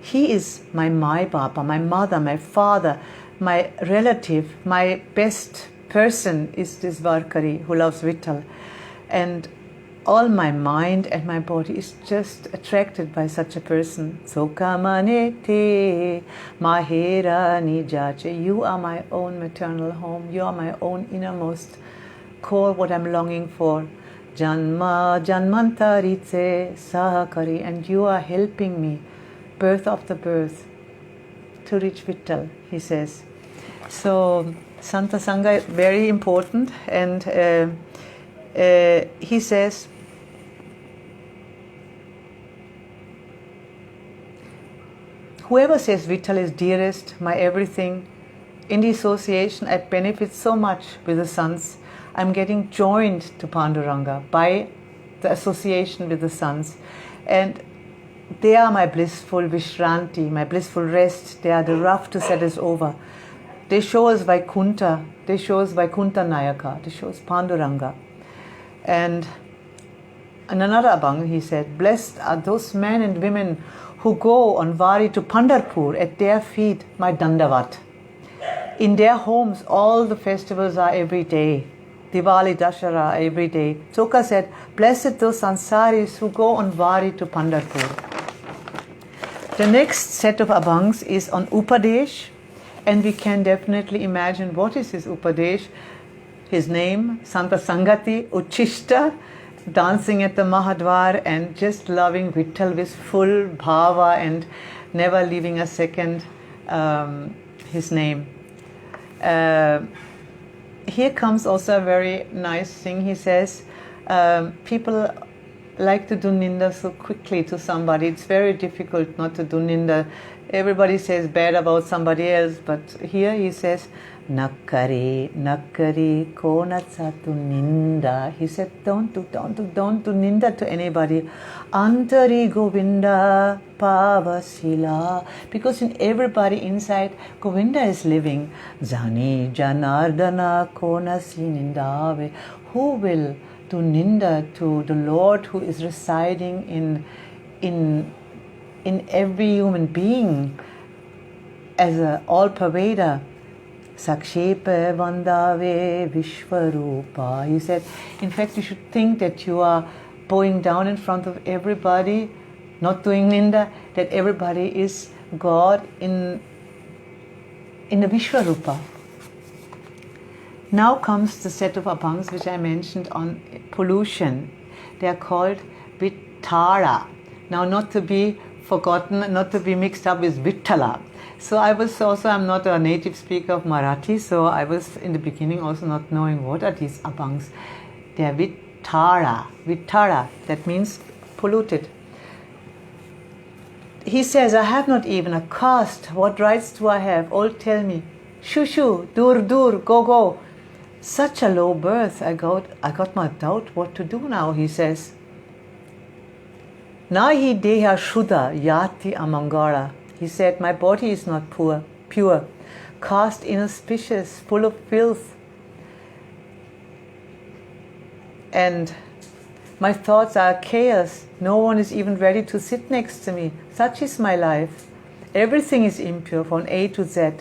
He is my Mai Baba, my mother, my father, my relative, my best person is this Varkari who loves Vittal. And all my mind and my body is just attracted by such a person. Chokamanete mahera nijache. You are my own maternal home. You are my own innermost core, what I'm longing for. Janma janmantaritse sahakari. And you are helping me, birth after birth, to reach Vittal, he says. So Santa Sangha is very important. And he says, whoever says Vittal is dearest, my everything, in the association I benefit so much with the sons. I'm getting joined to Panduranga by the association with the sons. And they are my blissful Vishranti, my blissful rest. They are the rough to set us over. They show us Vaikuntha. They show us Vaikuntha Nayaka. They show us Panduranga. And in another abhang, he said, blessed are those men and women who go on Vari to Pandharpur. At their feet, my Dandavat. In their homes, all the festivals are every day. Diwali, Dashara, every day. Choka said, blessed those sansaris who go on Vari to Pandharpur. The next set of abhangs is on Upadesh, and we can definitely imagine what is his Upadesh. His name, Santa Sangati, Uchishta, dancing at the Mahadvar and just loving Vittal with full bhava and never leaving a second his name. Here comes also a very nice thing. He says, people like to do ninda so quickly to somebody. It's very difficult not to do ninda. Everybody says bad about somebody else, but here he says, Nakkari, nakkari, konatsatu ninda. He said, don't do ninda to anybody. Antari Govinda Pavasila. Because in everybody inside, Govinda is living. Jani Janardana Konasi Nindave. Who will do ninda to the Lord who is residing in every human being as an all-pervader? Sakshepe Vandave Vishvarupa. He said, in fact, you should think that you are bowing down in front of everybody, not doing ninda, that everybody is God in the Vishvarupa. Now comes the set of abhangs which I mentioned on pollution. They are called Vittala. Now, not to be forgotten, not to be mixed up with Vittala. So I'm not a native speaker of Marathi, so I was in the beginning also not knowing what are these abhangs. They are Vittala. Vittala, that means polluted. He says, I have not even a caste. What rights do I have? All tell me, shoo shoo, dur dur, go go. Such a low birth. I got my doubt what to do now, he says. Nahi deha shuddha yati amangala. He said, my body is not pure, caste inauspicious, full of filth. And my thoughts are chaos. No one is even ready to sit next to me. Such is my life. Everything is impure from A to Z.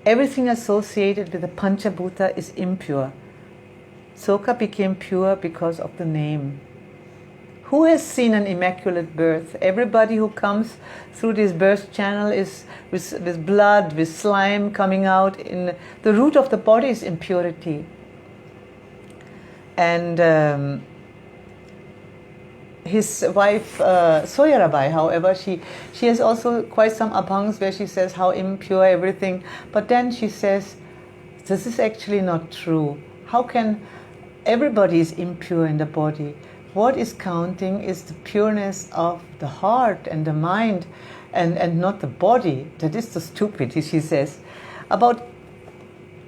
Everything associated with the Panchabhuta is impure. Soka became pure because of the name. Who has seen an immaculate birth? Everybody who comes through this birth channel is with blood, with slime coming out. In the root of the body is impurity. And his wife Soyarabai, however, she has also quite some abhangs where she says how impure everything. But then she says, this is actually not true. How can everybody is impure in the body? What is counting is the pureness of the heart and the mind and not the body. That is the stupid, she says. About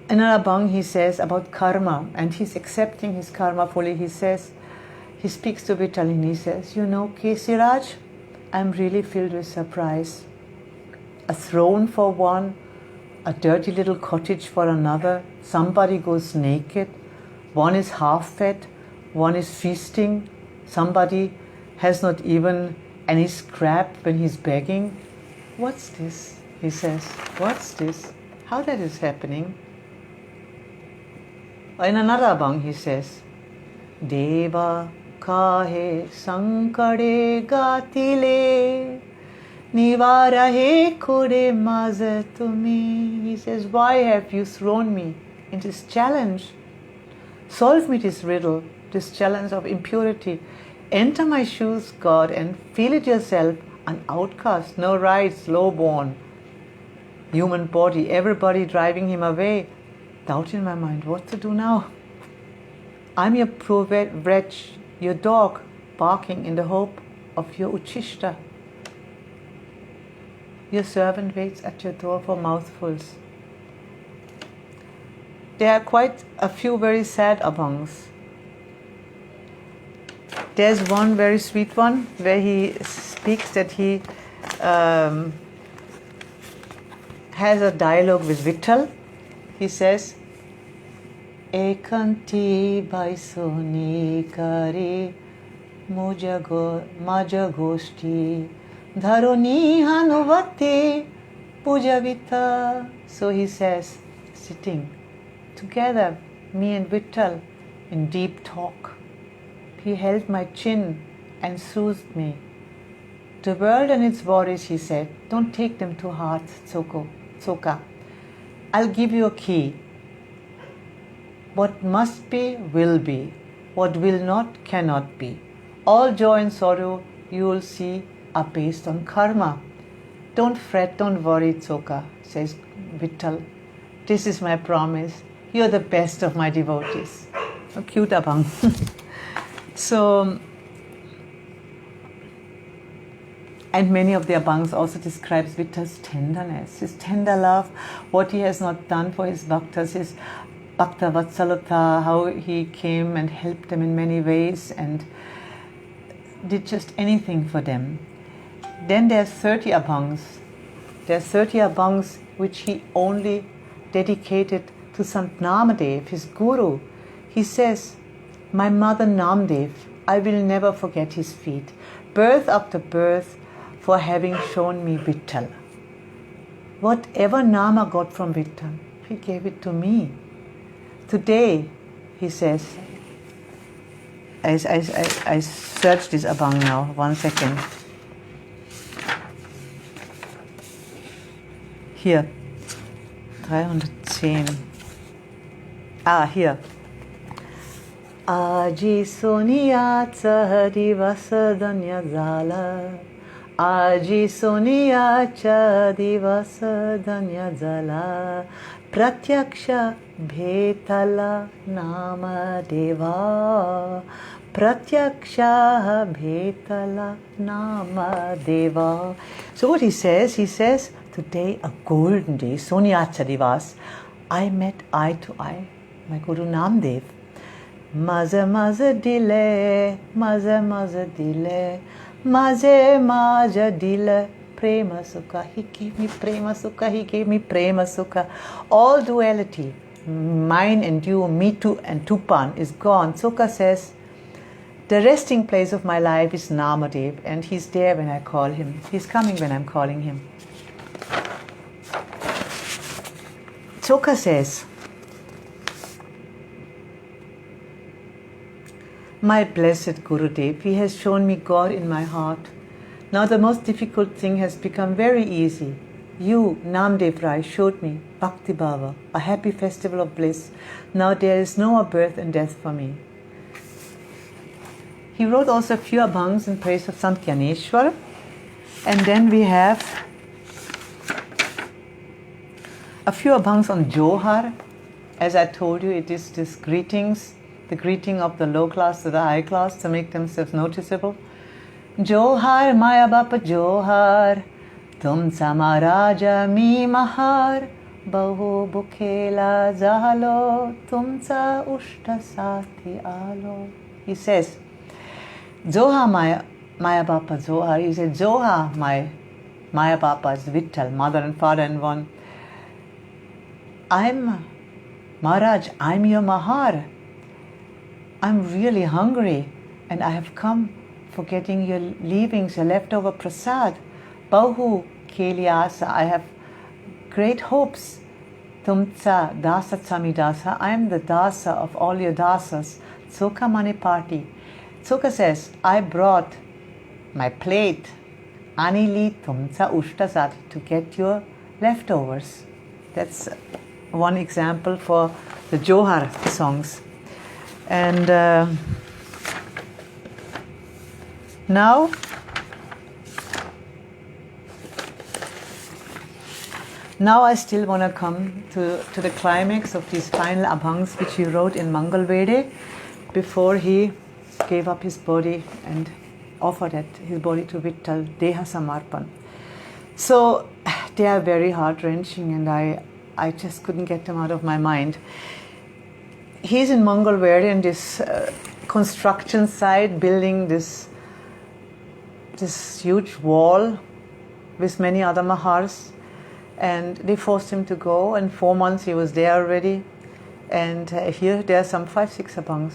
another abhang, he says about karma, and he's accepting his karma fully. He says, he speaks to Vittal and he says, you know, Kesiraj, I'm really filled with surprise. A throne for one, a dirty little cottage for another, somebody goes naked, one is half-fed, one is feasting, somebody has not even any scrap when he's begging. What's this? He says, what's this? How that is happening? In another abhang he says, Deva kahe sankade gatile nivarahe kore mazatumi. He says, why have you thrown me in this challenge? Solve me this riddle, this challenge of impurity. Enter my shoes, God, and feel it yourself, an outcast, no rights, lowborn, human body, everybody driving him away. Doubt in my mind, what to do now? I'm your poor wretch, your dog, barking in the hope of your uchishta. Your servant waits at your door for mouthfuls. there are quite a few very sad abhangs. There's one very sweet one where he speaks that he has a dialogue with Vittal. He says, Ekanti baisoni kare maja goshti dharoni hanuvati pujavita. So he says, sitting together, me and Vittal, in deep talk. He held my chin and soothed me. The world and its worries, he said, don't take them to heart, Choka. I'll give you a key. What must be, will be. What will not, cannot be. All joy and sorrow, you will see, are based on karma. Don't fret, don't worry, Choka, says Vittal. This is my promise. You're the best of my devotees. A cute abhang. So, and many of the abhangs also describes Vittal's tenderness, his tender love, what he has not done for his bhaktas, his bhakta vatsalata, how he came and helped them in many ways and did just anything for them. Then there's 30 abhangs. There's 30 abhangs which he only dedicated to Sant Namadev, his guru. He says, my mother Namdev, I will never forget his feet, birth after birth, for having shown me Vittal. Whatever Nama got from Vittal, he gave it to me. Today, he says, I search this abhang now, 1 second. Here, 310. Here. Aji Sonia Divasa Danya Zala. Aji Sonia Divasa Danya Zala. Pratyaksha Bhetala Nama Deva. Pratyaksha Bhetala Nama Deva. So what he says, today a golden day, Sonyacha Divas, I met eye to eye my Guru Namdev. Maza maza dile, maza maza dile, maze maja dile, prema sukha. He gave me prema sukha, he gave me prema sukha. All duality, mine and you, me too and Tupan, is gone. Sukha says, the resting place of my life is Namadev, and he's there when I call him. He's coming when I'm calling him. Choka says, my blessed Gurudev, he has shown me God in my heart. Now the most difficult thing has become very easy. You, Namdev Rai, showed me Bhakti Bhava, a happy festival of bliss. Now there is no more birth and death for me. He wrote also a few abhangs in praise of Sant Gyaneshwar. And then we have a few abhangs on Johar. As I told you, it is this greetings, the greeting of the low class to the high class to make themselves noticeable. Johar Maya Bapa Johar, Tumsa Maharaja mi Mahar, Bahu Bukhela Zahalo, Tumsa Ushta Sati Alo. He says, Johar Maya Bapa Johar. He said, Johar my Maya Bapa is Vittal, mother and father in one. Maharaj, I'm your Mahar. I'm really hungry and I have come for getting your leavings, your leftover prasad. Bahu Keliasa, I have great hopes. Tumtsa Dasa Tsami Dasa, I am the Dasa of all your Dasas. Choka Mane Party. Choka says, I brought my plate, Anili Tumtsa Ushtasati, to get your leftovers. That's one example for the Johar songs. And now I still want to come to the climax of these final abhangs which he wrote in Mangal Vede before he gave up his body and offered his body to Vittal, Deha Samarpan. So they are very heart-wrenching and I just couldn't get them out of my mind. he's in Mangalwari in this construction site, building this huge wall with many other Mahars, and they forced him to go, and 4 months he was there already. And here there are some 5-6 abhangs.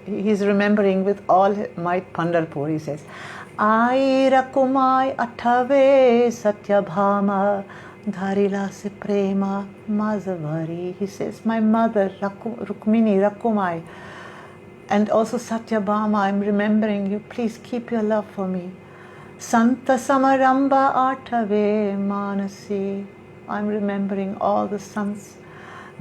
He's remembering with all might Pandharpur. He says, Ai rakumai athave satyabhama dharila se prema mazavari. He says, my mother Rukmini Rakumai, and also Satyabhama, I'm remembering you. Please keep your love for me. Santa Samaramba Artave Manasi. I'm remembering all the sons.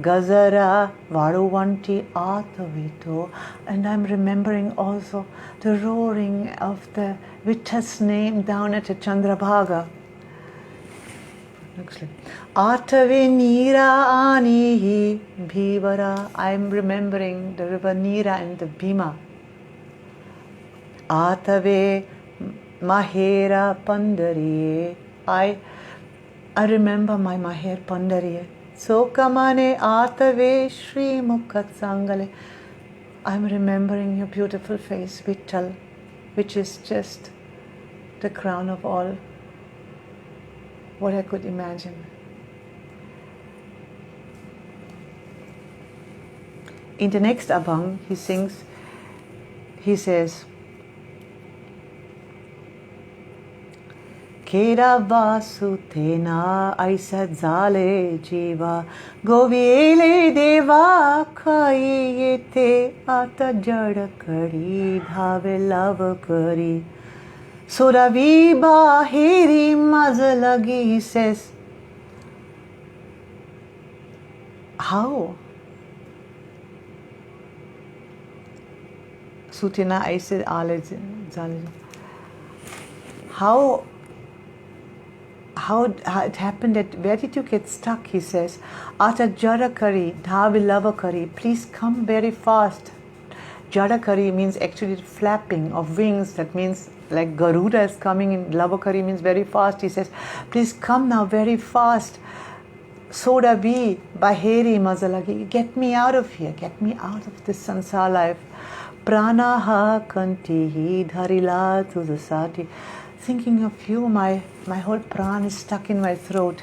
Gazara Varuvanti Atavito. And I'm remembering also the roaring of the Vittal's name down at the Chandrabhaga. Atave Nira Anihi Bhivara. I'm remembering the river Nira and the Bhima. Atave Mahera Pandari. I remember my Maher Pandari. Chokamane Atave Shri Mukhat Sangale. I'm remembering your beautiful face, Vittal, which is just the crown of all what I could imagine. In the next abhang, he says, Kera vasu tena aisa zale jiva goviele deva khayete ata jada kari dhave lava kari suravi bahiri mazalagi. He says, how? Sutena aisa ale zale. How it happened that, where did you get stuck? He says, Ata Jarakari, Dhavi Lavakari, please come very fast. Jarakari means actually flapping of wings. That means like Garuda is coming in. Lavakari means very fast. He says, please come now very fast. Soda B, Baheri Mazalagi, get me out of here. Get me out of this sansar life. Pranaha Kantihi Dharila Tuzasati. Thinking of you, my whole pran is stuck in my throat.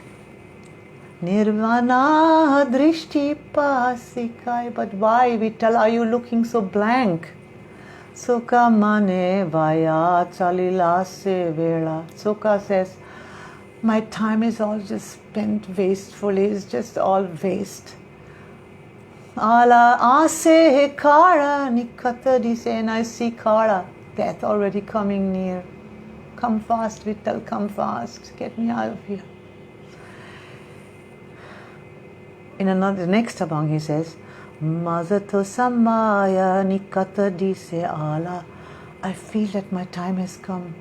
Nirvana drishti pasikai. But why, Vittal, are you looking so blank? Sukha mane vaya chalila se vela. Sukha says, my time is all just spent wastefully. It's just all waste. Ala ase kara nikata dise. And I see kara, death already coming near. Come fast, Vittal, come fast. Get me out of here. In the next abhang, he says, Mazato samaya nikata dise ala. I feel that my time has come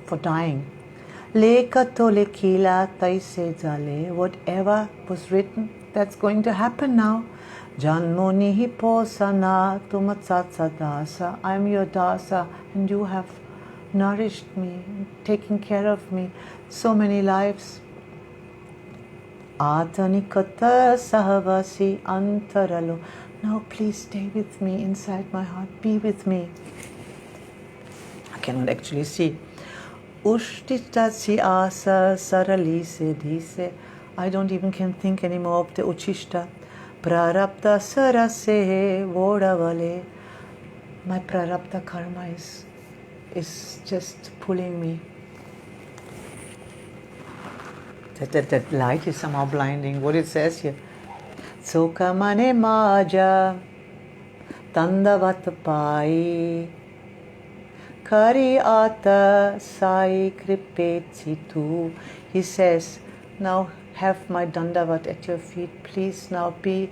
for dying. Lekato lekila taise jale. Whatever was written, that's going to happen now. Janmoni hiposana tumatsatsa dasa. I'm your dasa, and you have nourished me, taking care of me so many lives. Atanikata sahavasi antaralo. Now please stay with me inside my heart. Be with me. I cannot actually see. Ushtitasi asa saralise dise. I don't even can think anymore of the uchishta. Prarabdha sarase vodavale. My prarabdha karma is just pulling me. That light is somehow blinding. What it says here. Chokamela Maharaj Tandavat Pai Kari Ata Sai Kripetsitu. He says, now have my dandavat at your feet. Please now be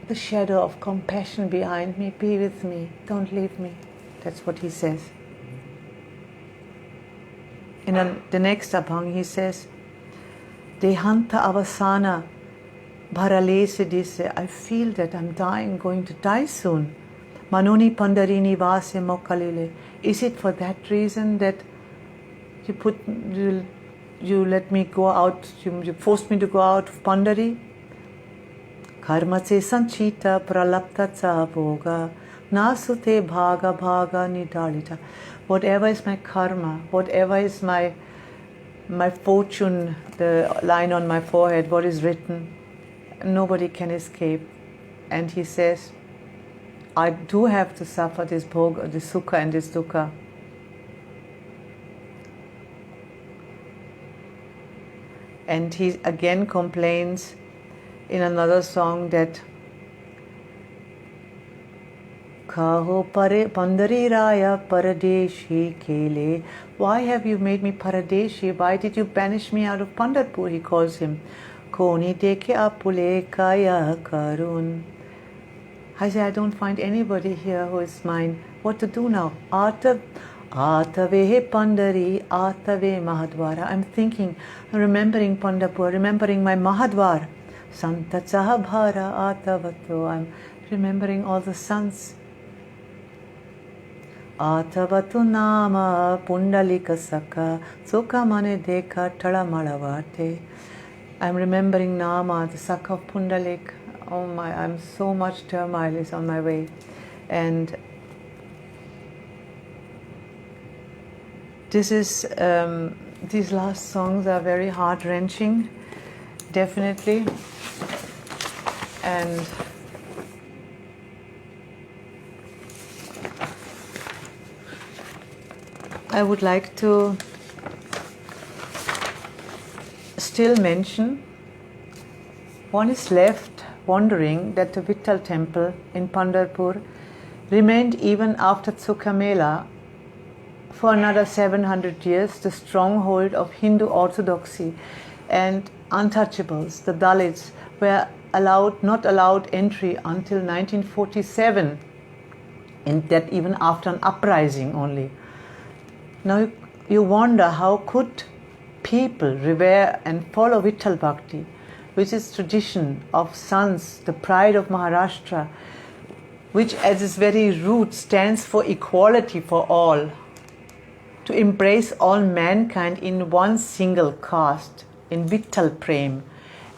the shadow of compassion behind me. Be with me. Don't leave me. That's what he says. In the next abhang, he says, Dehanta avasana bharalese dise. I feel that I'm dying, going to die soon. Manoni pandarini vase mokalile. Is it for that reason that you let me go out, you forced me to go out of Pandari? Karma se sanchita pralapta ca bhoga, nasute bhaga bhaga nidalita. Whatever is my karma, whatever is my fortune, the line on my forehead, what is written, nobody can escape. And he says, I do have to suffer this bhoga, this sukha and this dukkha. And he again complains in another song that Kaho pare pandari raya paradeshi kele. Why have you made me paradeshi? Why did you banish me out of Pandharpur? He calls him Koni deke apule kaya karun. I say, I don't find anybody here who is mine. What to do now? Atave Pandari, Atave Mahadwara. I'm thinking, remembering Pandharpur, remembering my Mahadwar. Santa Chahabhara Atavato. I'm remembering all the sons. Atavatu Nama Pundalika Saka Chokamane Deka Talamalavate. I'm remembering Nama, the Saka of Pundalik. Oh my, I'm so much turmoil is on my way. And this is, these last songs are very heart-wrenching, definitely. And I would like to still mention, one is left wondering that the Vittal temple in Pandharpur remained even after Chokamela for another 700 years the stronghold of Hindu orthodoxy, and untouchables, the Dalits, were not allowed entry until 1947, and that even after an uprising only. Now you wonder, how could people revere and follow Vittal Bhakti, which is tradition of sons, the pride of Maharashtra, which at its very root stands for equality for all, to embrace all mankind in one single caste, in Vittal Prem,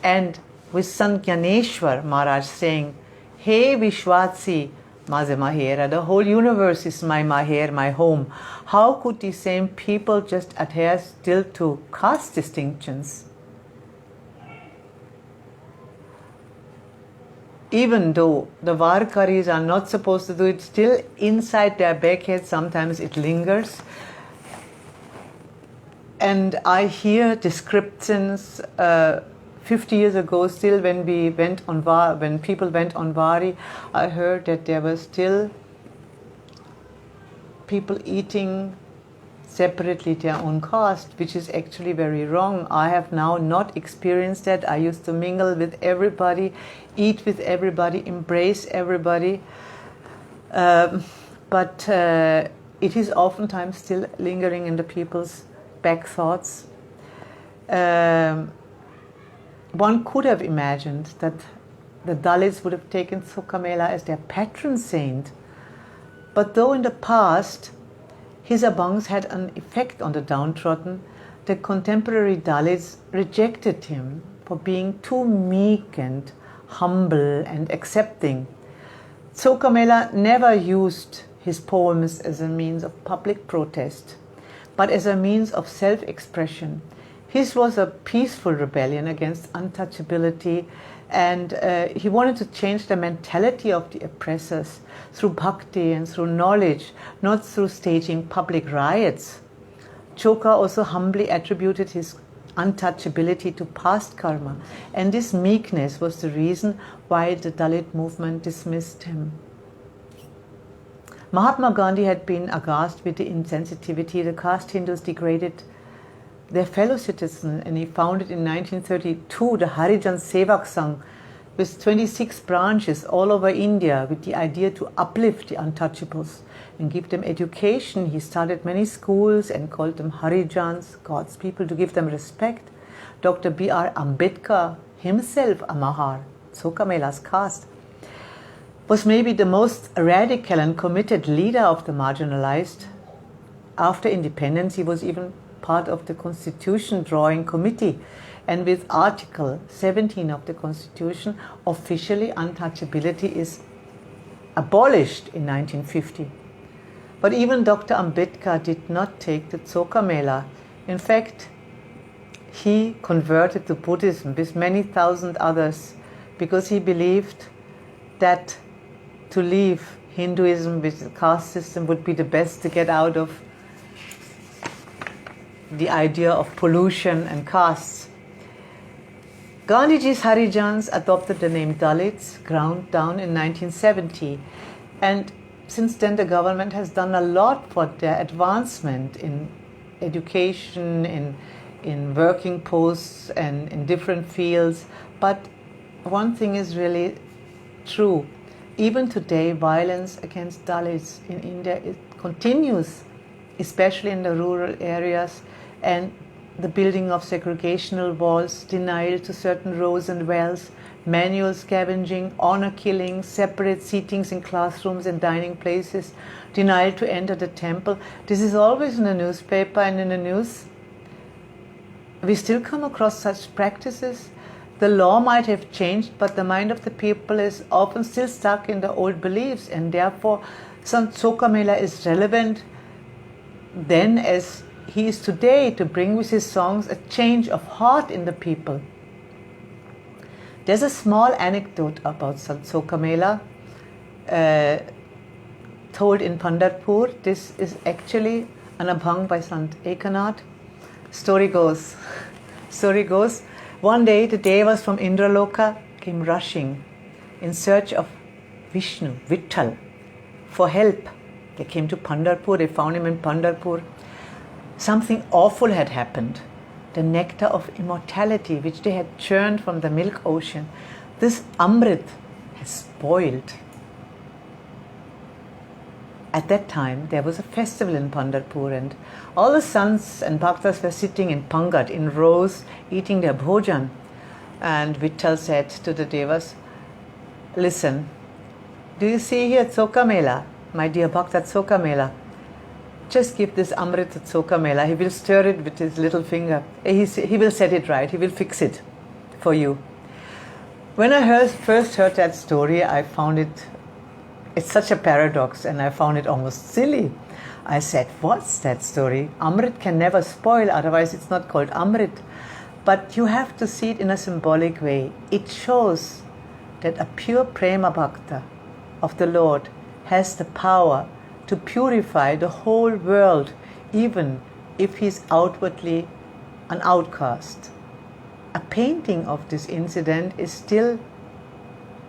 and with Sant Gyaneshwar Maharaj saying, Hey Vishwatsi, Maze Mahera, the whole universe is my Maher, my home. How could these same people just adhere still to caste distinctions? Even though the Varkaris are not supposed to do it, still inside their backhead sometimes it lingers. And I hear descriptions 50 years ago, still when people went on Vari, I heard that there were still people eating separately their own caste, which is actually very wrong. I have now not experienced that. I used to mingle with everybody, eat with everybody, embrace everybody. But it is oftentimes still lingering in the people's back thoughts. One could have imagined that the Dalits would have taken Chokamela as their patron saint. But though in the past his abhangs had an effect on the downtrodden, the contemporary Dalits rejected him for being too meek and humble and accepting. Chokamela never used his poems as a means of public protest, but as a means of self-expression. His was a peaceful rebellion against untouchability, and he wanted to change the mentality of the oppressors through bhakti and through knowledge, not through staging public riots. Choka also humbly attributed his untouchability to past karma, and this meekness was the reason why the Dalit movement dismissed him. Mahatma Gandhi had been aghast with the insensitivity the caste Hindus degraded their fellow citizens, and he founded in 1932 the Harijan Sevak Sangh with 26 branches all over India, with the idea to uplift the untouchables and give them education. He started many schools and called them Harijans, God's people, to give them respect. Dr. B.R. Ambedkar, himself a Mahar, Chokamela's caste, was maybe the most radical and committed leader of the marginalized. After independence, he was even part of the constitution drawing committee, And with Article 17 of the Constitution, officially untouchability is abolished in 1950. But even Dr. Ambedkar did not take the Chokamela. In fact, he converted to Buddhism with many thousand others because he believed that to leave Hinduism with the caste system would be the best to get out of the idea of pollution and castes. Gandhiji's Harijans adopted the name Dalits, ground down in 1970, and since then the government has done a lot for their advancement in education, in working posts and in different fields. But one thing is really true. Even today, violence against Dalits in India, it continues, especially in the rural areas, and the building of segregational walls, denial to certain rows and wells, manual scavenging, honor killings, separate seatings in classrooms and dining places, denial to enter the temple. This is always in the newspaper and in the news. We still come across such practices. The law might have changed, but the mind of the people is often still stuck in the old beliefs, and therefore Sant Chokamela is relevant then as he is today, to bring with his songs a change of heart in the people. There's a small anecdote about Sant Chokamela told in Pandharpur. This is actually an abhang by Sant Ekanath. Story goes, one day the devas from Indraloka came rushing in search of Vishnu, Vittal, for help. They came to Pandharpur, they found him in Pandharpur. Something awful had happened. The nectar of immortality, which they had churned from the milk ocean, this Amrit has spoiled. At that time, there was a festival in Pandharpur, and all the sons and bhaktas were sitting in pangat, in rows, eating their bhojan. And Vittal said to the devas, listen, do you see here Chokamela, my dear Bhakta Chokamela? Just give this Amrit to Chokamela. He will stir it with his little finger. He will set it right. He will fix it for you. When I first heard that story, I found it's such a paradox, and I found it almost silly. I said, what's that story? Amrit can never spoil, otherwise it's not called Amrit. But you have to see it in a symbolic way. It shows that a pure prema bhakta of the Lord has the power to purify the whole world, even if he's outwardly an outcast. A painting of this incident is still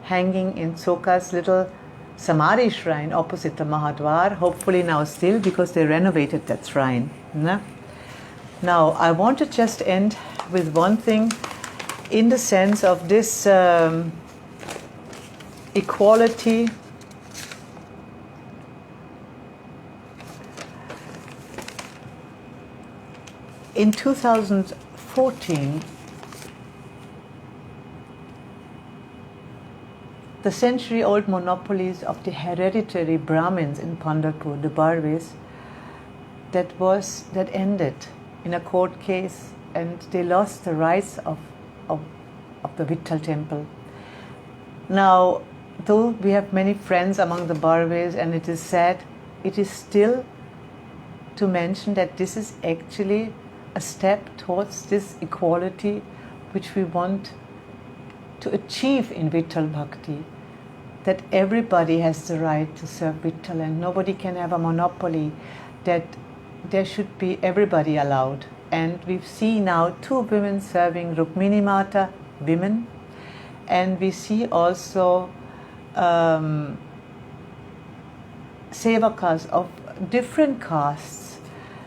hanging in Choka's little Samadhi shrine opposite the Mahadwar, hopefully now still, because they renovated that shrine. Now, I want to just end with one thing in the sense of this equality. In 2014, the century-old monopolies of the hereditary Brahmins in Pandharpur, the Barves, that ended in a court case, and they lost the rights of the Vittal temple. Now, though we have many friends among the Barves, and it is sad, it is still to mention that this is actually a step towards this equality which we want to achieve in Vittal Bhakti, that everybody has the right to serve Vittal and nobody can have a monopoly, that there should be everybody allowed. And we see now 2 women serving Rukmini Mata, women, and we see also sevakas of different castes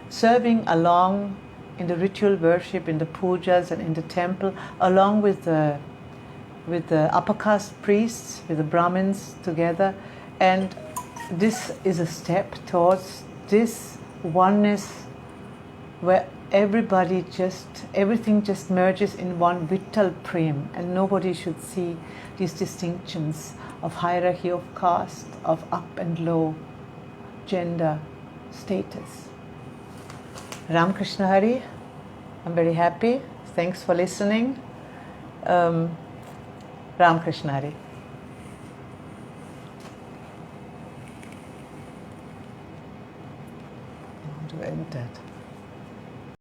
serving along in the ritual worship, in the pujas and in the temple, along with the upper caste priests, with the Brahmins together. And this is a step towards this oneness where everything just merges in one Vittal Prem, and nobody should see these distinctions of hierarchy of caste, of up and low, gender, status. Ram Krishna Hari, I'm very happy. Thanks for listening. Ram Krishna Hari. I want to end that.